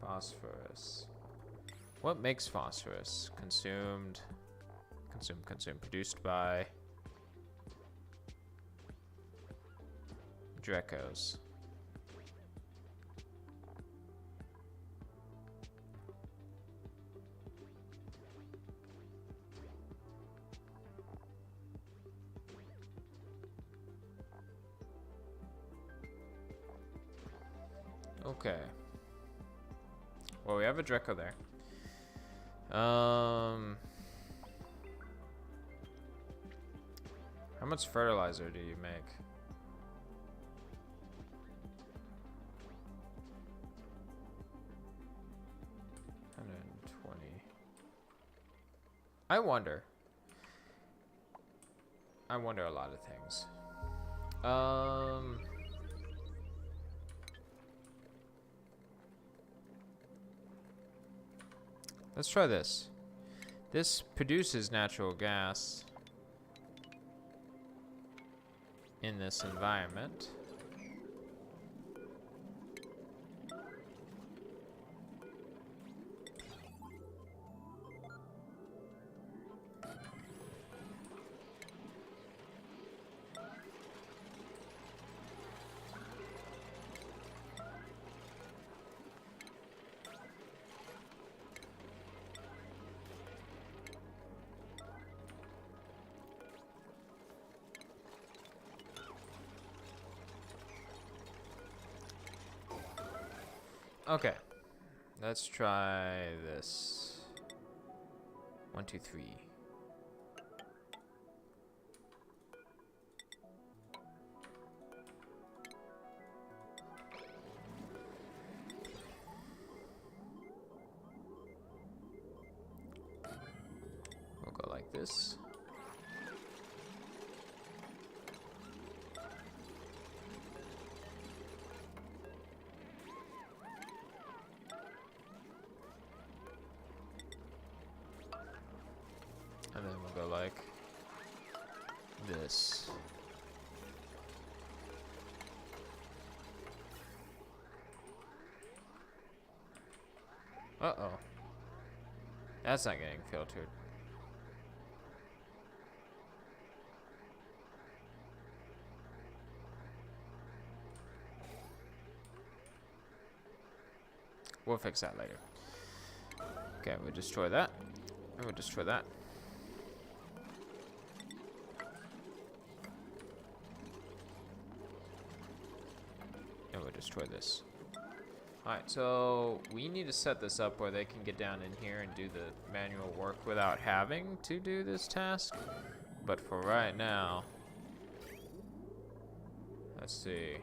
Phosphorus. What makes phosphorus? Consumed. Consumed. Produced by Drecos. Okay. Well, we have a Dreco there. How much fertilizer do you make? 120. I wonder a lot of things. Let's try this. This produces natural gas in this environment. Okay. Let's try this. 1, 2, 3. We'll go like this. And then we'll go like this. Uh-oh. That's not getting filtered. We'll fix that later. Okay, we'll destroy that. And we'll destroy that. And we'll destroy this. Alright, so we need to set this up where they can get down in here and do the manual work without having to do this task. But for right now, let's see.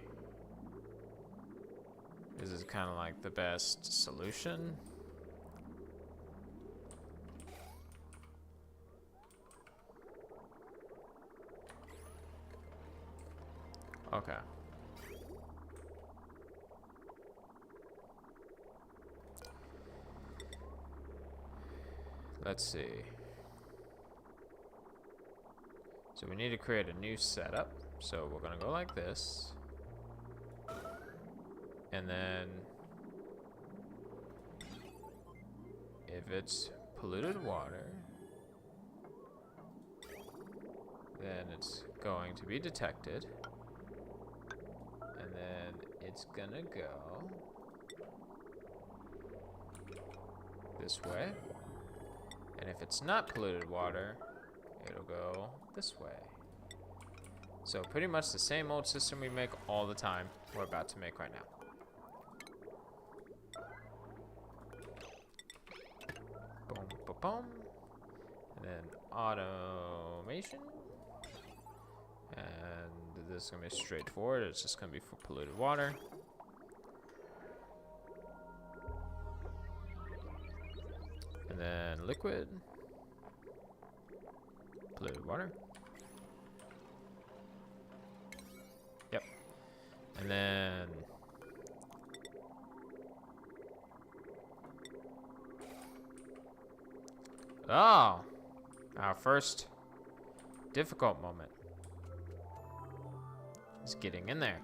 This is kind of like the best solution. Okay. Let's see. So we need to create a new setup. So we're gonna go like this. And then if it's polluted water, then it's going to be detected. And then it's gonna go this way. And if it's not polluted water, it'll go this way. So pretty much the same old system we make all the time, we're about to make right now. Boom, boom, boom. And then automation. And this is gonna be straightforward. It's just gonna be for polluted water. And then liquid, polluted water. Yep. And then oh, our first difficult moment is getting in there.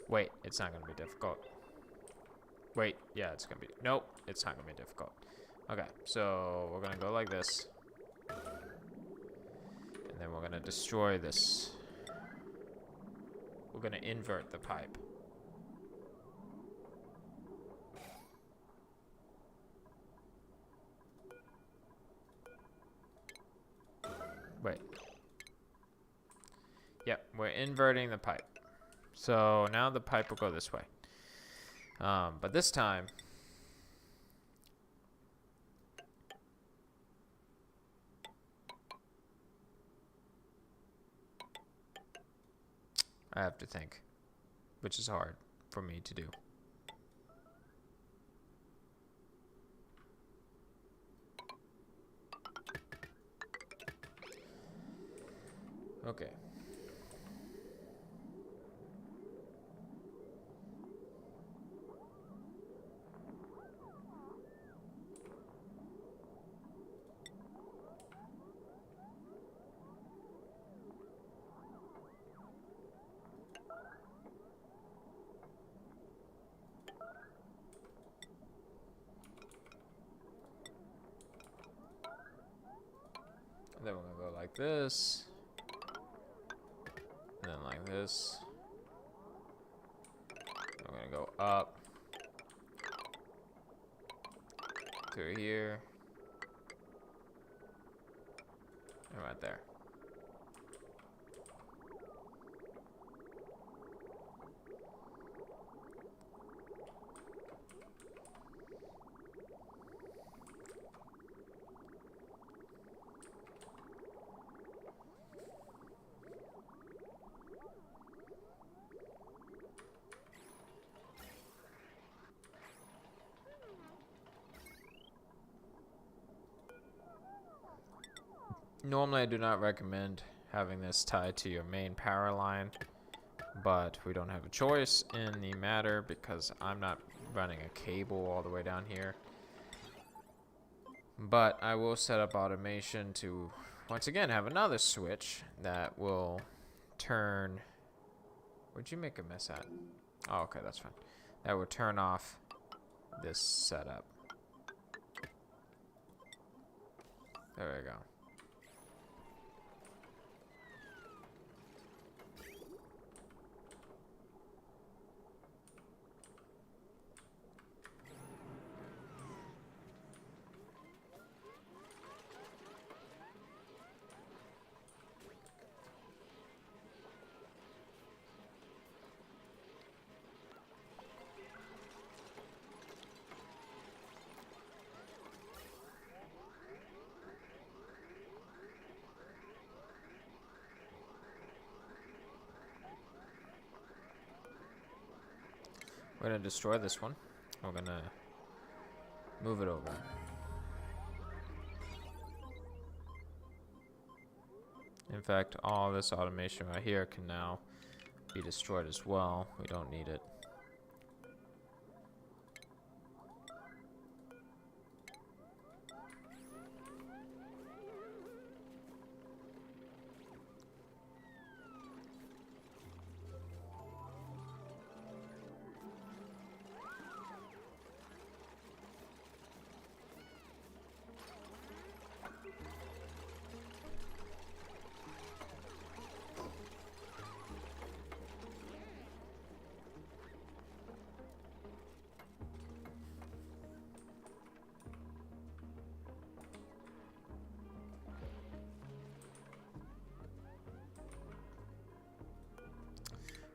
Wait, it's not gonna be difficult. Wait, yeah, it's gonna be, nope, it's not gonna be difficult. Okay, so we're gonna go like this. And then we're gonna destroy this. We're gonna invert the pipe. Wait. Yep, we're inverting the pipe. So now the pipe will go this way. But this time, I have to think, which is hard for me to do. Okay. Then we're gonna go like this. And then like this. We're gonna go up. Through here. And right there. Normally I do not recommend having this tied to your main power line, but we don't have a choice in the matter because I'm not running a cable all the way down here. But I will set up automation to once again have another switch that will turn. Where'd you make a mess at? Oh, okay, that's fine. That will turn off this setup. There we go. We're gonna destroy this one. We're gonna move it over. In fact, all this automation right here can now be destroyed as well. We don't need it.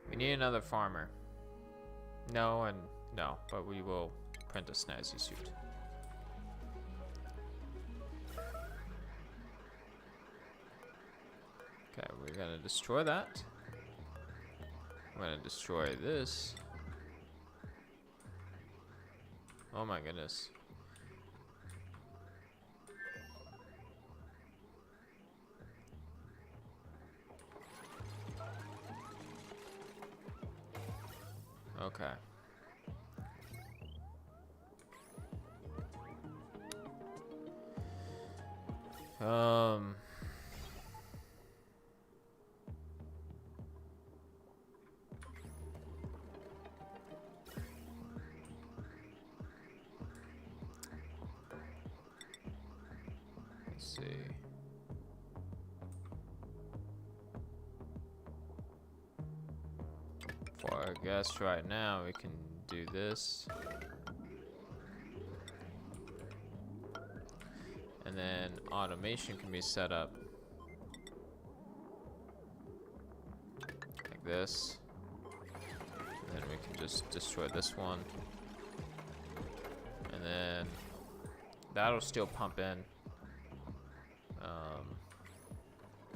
We need another farmer. No and no, but we will print a snazzy suit. Okay, we're gonna destroy that. We're gonna destroy this. Oh my goodness. Okay. Let's see. For I guess right now we can do this. And then automation can be set up like this. And then we can just destroy this one. And then that'll still pump in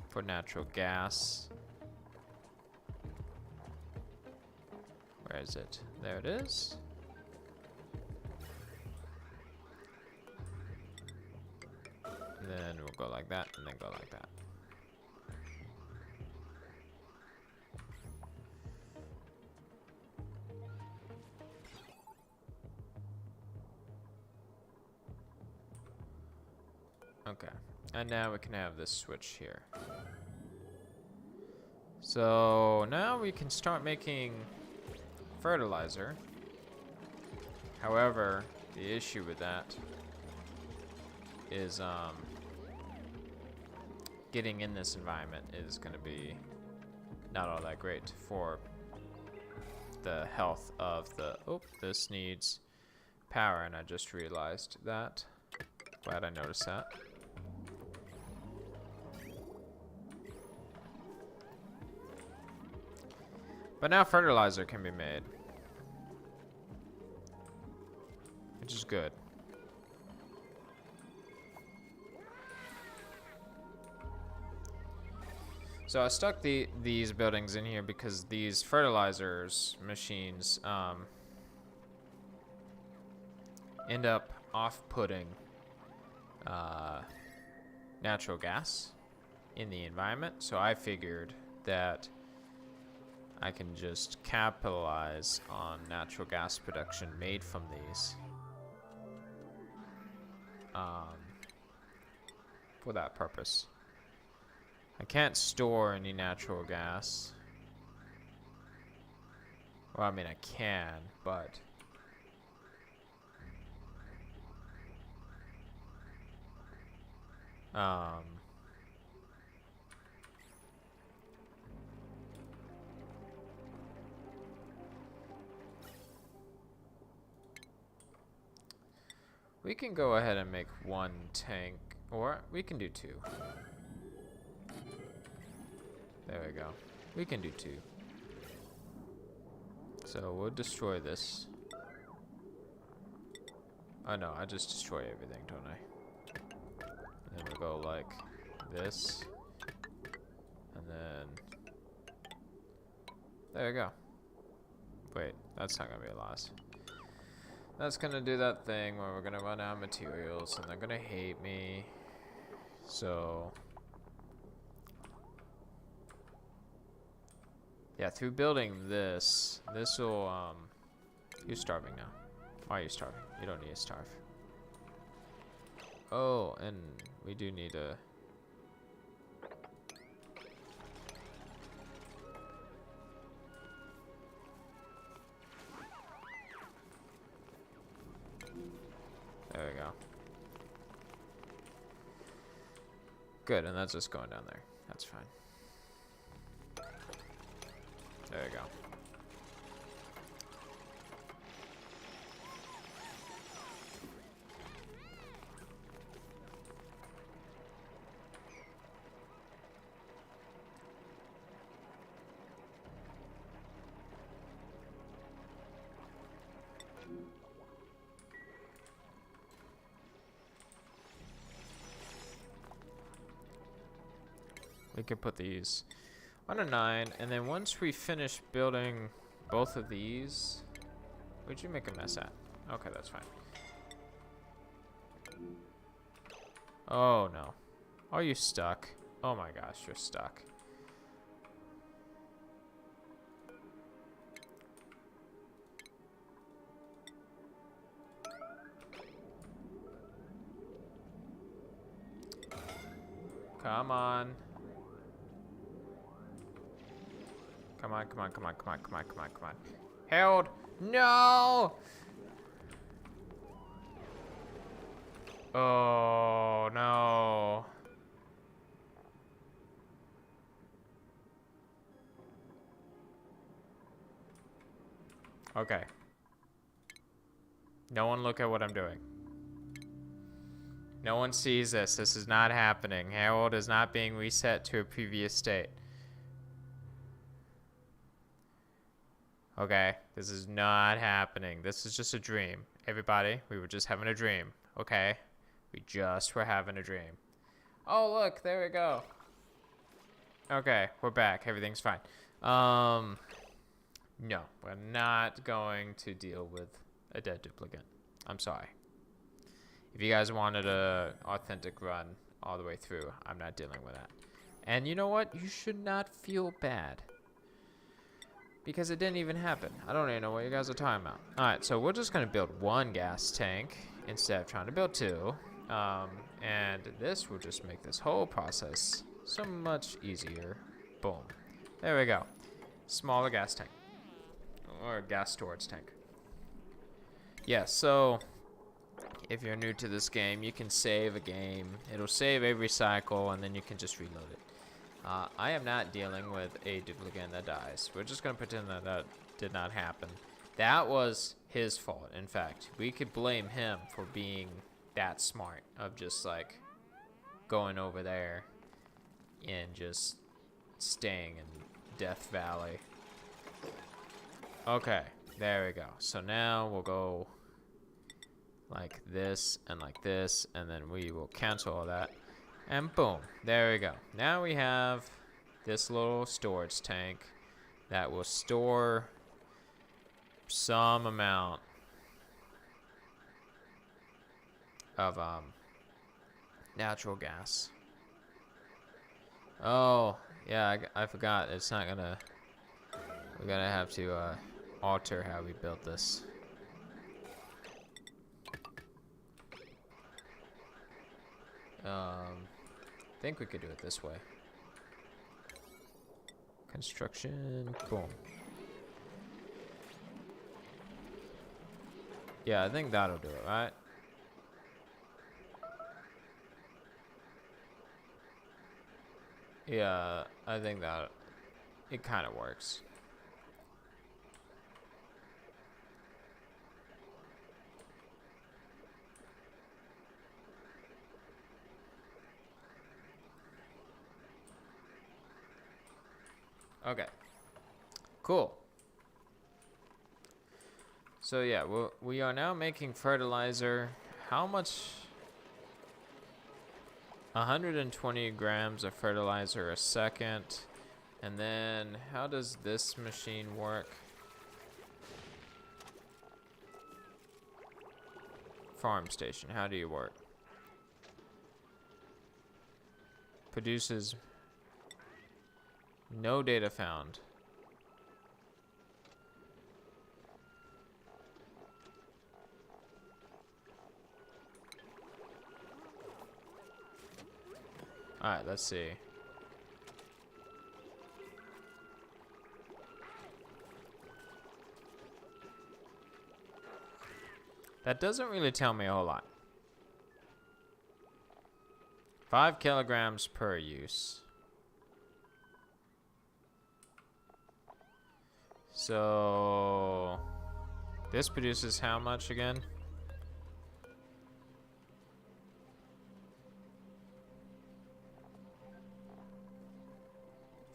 for natural gas. Where is it? There it is. And then we'll go like that, and then go like that. Okay, and now we can have this switch here. So now we can start making fertilizer. However, the issue with that is getting in this environment is going to be not all that great for the health of the... Oh, this needs power, and I just realized that. Glad I noticed that. But now fertilizer can be made, which is good. So I stuck these buildings in here because these fertilizers machines end up off-putting natural gas in the environment. So I figured that I can just capitalize on natural gas production made from these for that purpose. I can't store any natural gas. Well, I mean, I can, but we can go ahead and make one tank, or we can do two. There we go. We can do two. So we'll destroy this. Oh no, I just destroy everything, don't I? And then we'll go like this. And then there we go. Wait, that's not gonna be a loss. That's gonna do that thing where we're gonna run out of materials and they're gonna hate me. So yeah, through building this will you're starving now. Why are you starving? You don't need to starve. Oh, and we do need a there we go. Good, and that's just going down there. That's fine. There we go. We could put these on a 9, and then once we finish building both of these, where'd you make a mess at? Okay, that's fine. Oh no. Are you stuck? Oh my gosh, you're stuck. Come on. Come on, come on, come on, come on, come on, come on, come on. Harold! No! Oh, no. Okay. No one look at what I'm doing. No one sees this. This is not happening. Harold is not being reset to a previous state. Okay, this is not happening. This is just a dream. Everybody, we were just having a dream, okay? We just were having a dream. Oh, look, there we go. Okay, we're back. Everything's fine. No, we're not going to deal with a dead duplicate. I'm sorry. If you guys wanted a authentic run all the way through, I'm not dealing with that. And you know what? You should not feel bad. Because it didn't even happen. I don't even know what you guys are talking about. Alright, so we're just going to build one gas tank instead of trying to build two. And this will just make this whole process so much easier. Boom. There we go. Smaller gas tank. Or gas storage tank. Yeah, so if you're new to this game, you can save a game. It'll save every cycle, and then you can just reload it. I am not dealing with a duplicate that dies. We're just going to pretend that that did not happen. That was his fault, in fact. We could blame him for being that smart, of just, like, going over there and just staying in Death Valley. Okay, there we go. So now we'll go like this, and then we will cancel all that. And boom, there we go. Now we have this little storage tank that will store some amount of natural gas. Oh, yeah, I forgot. It's not gonna... We're gonna have to alter how we build this. I think we could do it this way. Construction, boom. Yeah, I think that'll do it, right? Yeah, I think that it kind of works. Okay, cool. So yeah, we are now making fertilizer. How much? 120 grams of fertilizer a second. And then how does this machine work? Farm station, how do you work? Produces no data found. Alright, let's see. That doesn't really tell me a whole lot. 5 kilograms per use. So this produces how much again?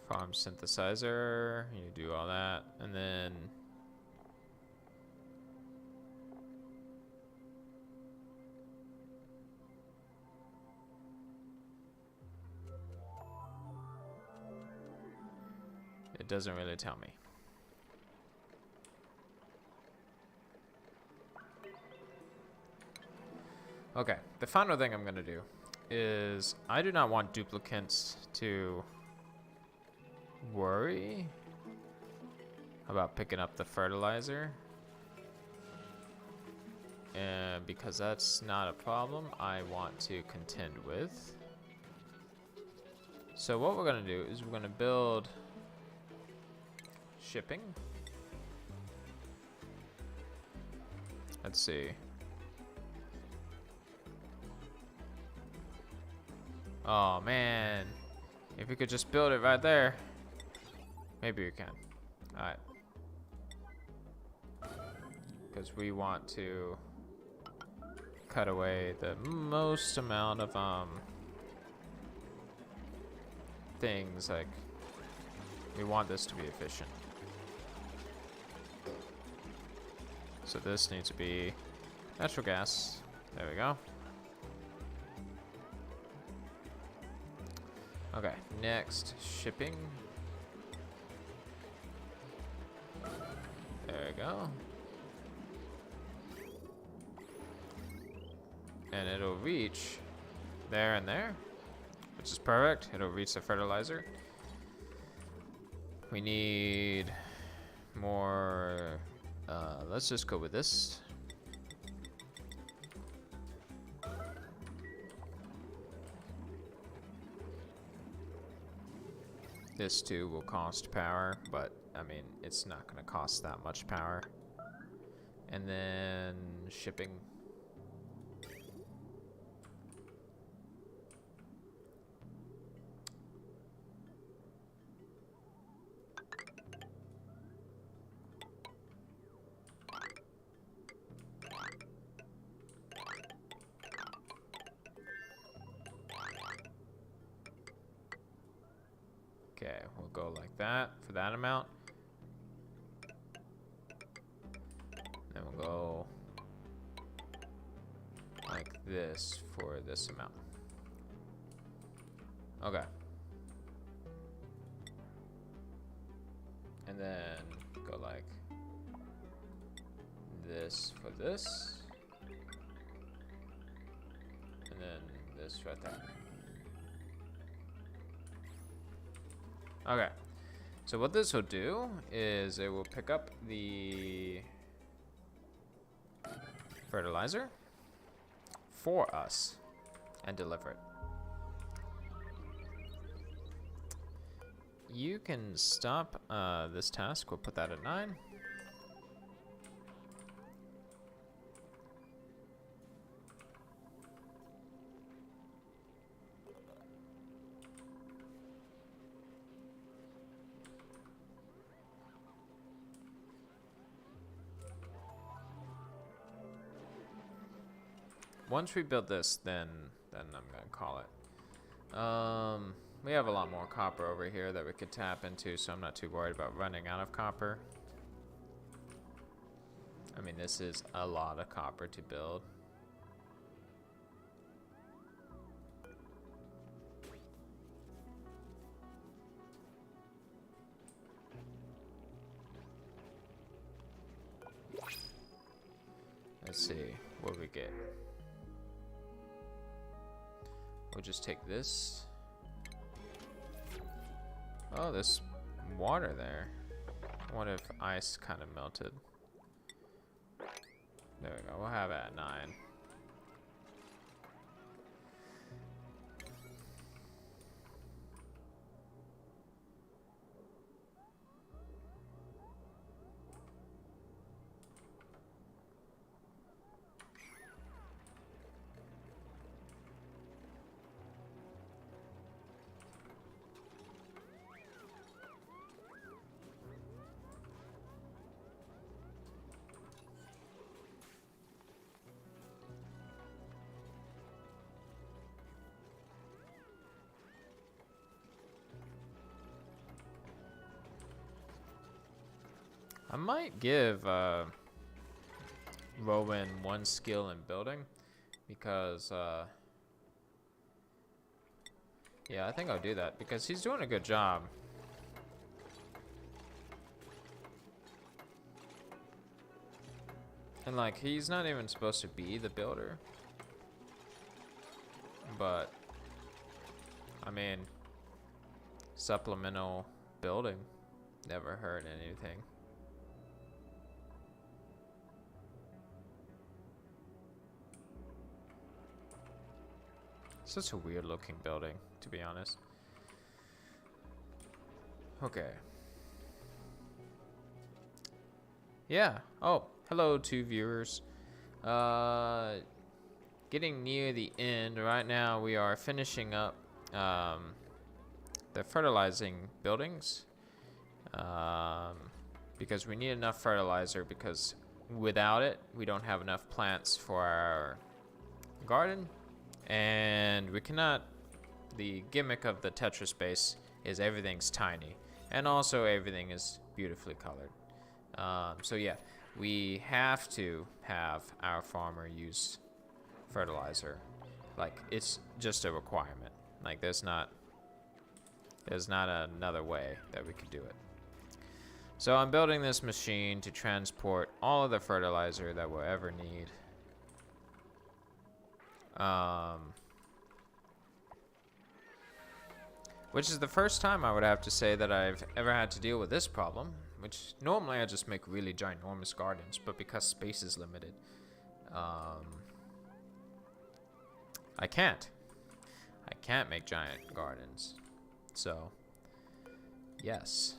Farm synthesizer, you do all that, and then it doesn't really tell me. Okay, the final thing I'm gonna do is I do not want duplicates to worry about picking up the fertilizer. And because that's not a problem I want to contend with. So what we're gonna do is we're gonna build shipping. Let's see. Oh man, if we could just build it right there. Maybe we can. Alright. Because we want to cut away the most amount of things. Like, we want this to be efficient. So this needs to be natural gas. There we go. Okay, next, shipping. There we go. And it'll reach there and there, which is perfect. It'll reach the fertilizer. We need more, let's just go with this. This too will cost power, but I mean, it's not gonna cost that much power. And then shipping. Okay, we'll go like that for that amount. Then we'll go like this for this amount. Okay. And then go like this for this. And then this right there. Okay. So what this will do is it will pick up the fertilizer for us and deliver it. You can stop this task. We'll put that at 9. Once we build this, then I'm gonna call it. We have a lot more copper over here that we could tap into, so I'm not too worried about running out of copper. I mean, this is a lot of copper to build. Let's see what we get. We'll just take this. Oh, there's water there. I wonder if ice kind of melted. There we go. We'll have it at 9. I might give Rowan 1 skill in building because yeah, I think I'll do that because he's doing a good job. And like, he's not even supposed to be the builder, but I mean, supplemental building never hurt anything. Such a weird looking building, to be honest. Okay. Yeah. Oh, hello, 2 viewers. Getting near the end. Right now, we are finishing up the fertilizing buildings. Because we need enough fertilizer, because without it, we don't have enough plants for our garden. And we cannot, the gimmick of the Tetris base is everything's tiny. And also everything is beautifully colored. So yeah, we have to have our farmer use fertilizer. Like, it's just a requirement. Like, there's not another way that we could do it. So I'm building this machine to transport all of the fertilizer that we'll ever need. Which is the first time I would have to say that I've ever had to deal with this problem, which normally I just make really ginormous gardens, but because space is limited, I can't make giant gardens. So yes.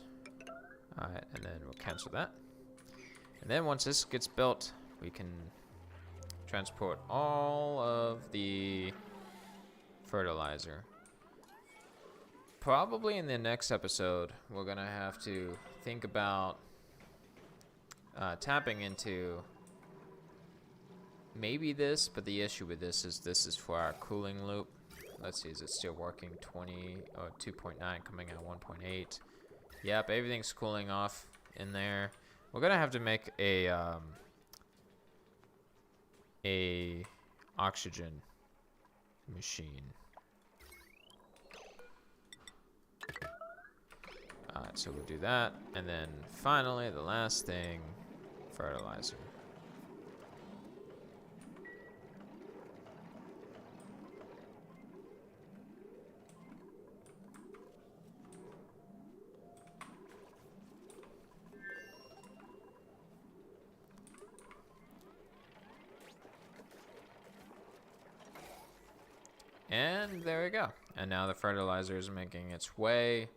Alright, and then we'll cancel that. And then once this gets built, we can transport all of the fertilizer. Probably in the next episode, we're gonna have to think about tapping into maybe this, but the issue with this is for our cooling loop. Let's see, is it still working? 20 or 2.9 coming out 1.8. Yep, everything's cooling off in there. We're gonna have to make a oxygen machine. Alright, so we'll do that. And then finally, the last thing, fertilizer. And there we go. And now the fertilizer is making its way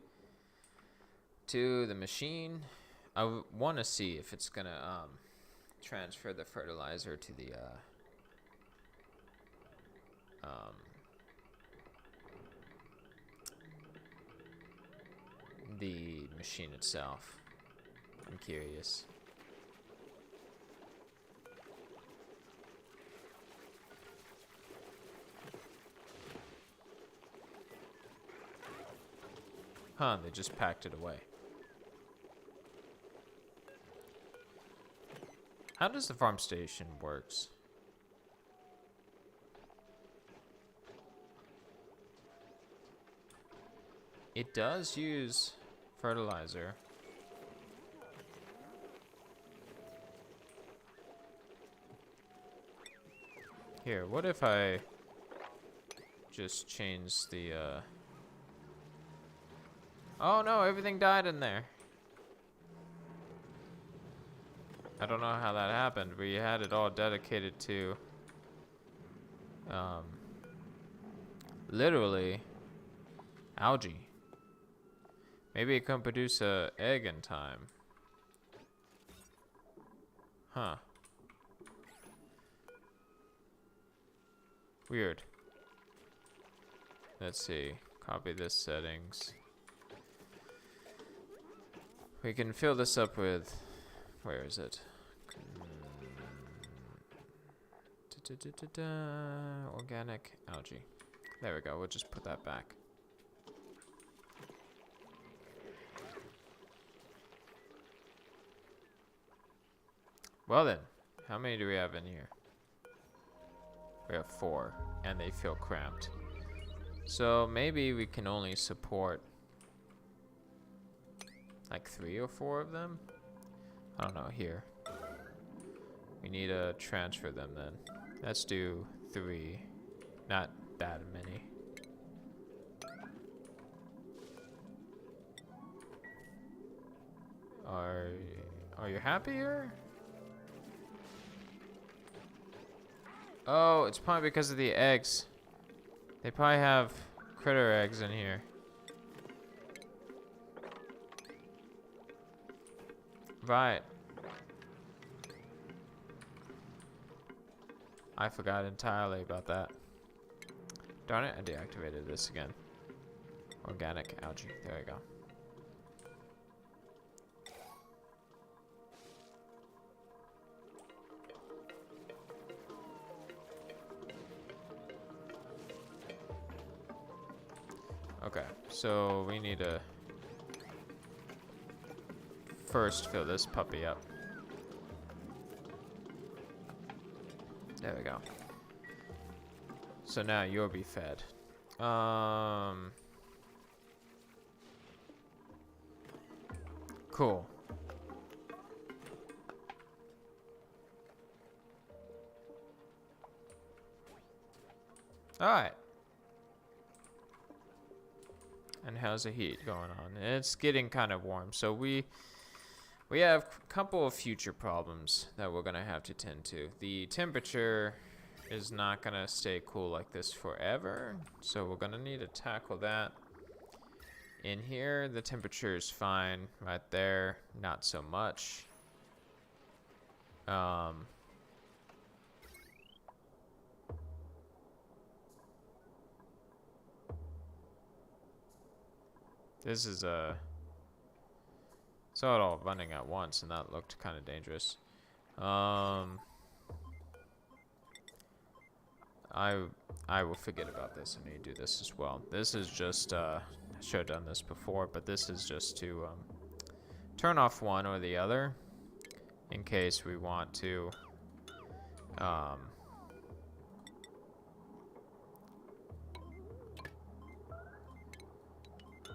to the machine. I want to see if it's going to transfer the fertilizer to the machine itself. I'm curious. Huh, they just packed it away. How does the farm station works? It does use fertilizer. Here, what if I just change the, Oh no, everything died in there. I don't know how that happened. We had it all dedicated to, literally, algae. Maybe it can produce a egg in time. Huh. Weird. Let's see. Copy this settings. We can fill this up with... Where is it? Organic algae. There we go. We'll just put that back. Well then, how many do we have in here? We have 4, and they feel cramped. So maybe we can only support like 3 or 4 of them. I don't know, here. We need to transfer them then. Let's do 3. Not that many. Are you happy here? Oh, it's probably because of the eggs. They probably have critter eggs in here. Right. I forgot entirely about that. Darn it, I deactivated this again. Organic algae. There we go. Okay, so we need to first fill this puppy up. There we go. So now you'll be fed. Cool. All right. And how's the heat going on? It's getting kind of warm, so we have a couple of future problems that we're gonna have to tend to. The temperature is not gonna stay cool like this forever, so we're gonna need to tackle that. In here, the temperature is fine. Right there, not so much. This is saw it all running at once, and that looked kind of dangerous. I will forget about this. I need to do this as well. This is just I should have done this before, but this is just to turn off one or the other in case we want to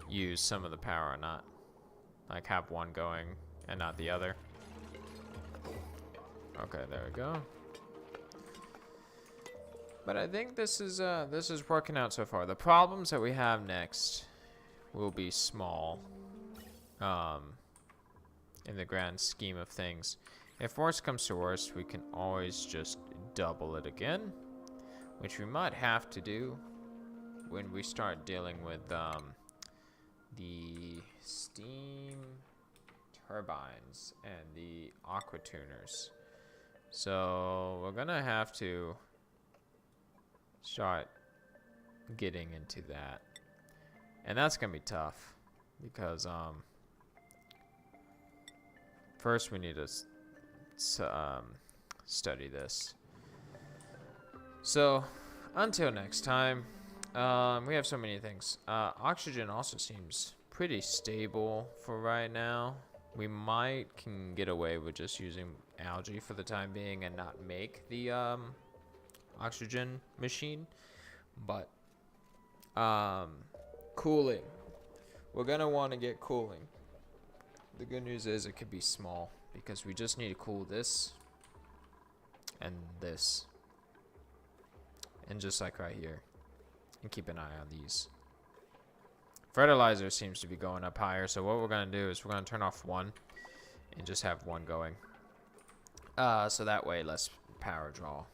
use some of the power or not. Like have one going and not the other. Okay, there we go. But I think this is working out so far. The problems that we have next will be small in the grand scheme of things. If worst comes to worst, we can always just double it again, which we might have to do. when we start dealing with the steam turbines and the aqua tuners. So we're gonna have to start getting into that, and that's gonna be tough because first we need to study this. So until next time, we have so many things. Oxygen also seems pretty stable for right now. We can get away with just using algae for the time being and not make the oxygen machine. But cooling, we're gonna want to get cooling. The good news is it could be small because we just need to cool this and this, and just like right here, and keep an eye on these. Fertilizer seems to be going up higher, so what we're going to do is we're going to turn off one and just have one going. So that way less power draw.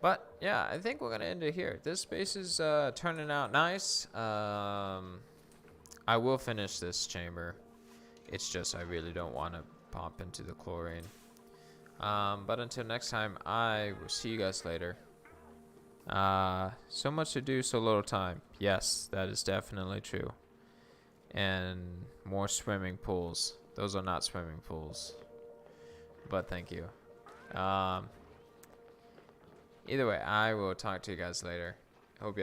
But yeah, I think we're going to end it here. This space is turning out nice. I will finish this chamber. It's just I really don't want to pop into the chlorine. But until next time, I will see you guys later. So much to do, so little time. Yes, that is definitely true. And more swimming pools. Those are not swimming pools, but thank you. Either way, I will talk to you guys later. Hope you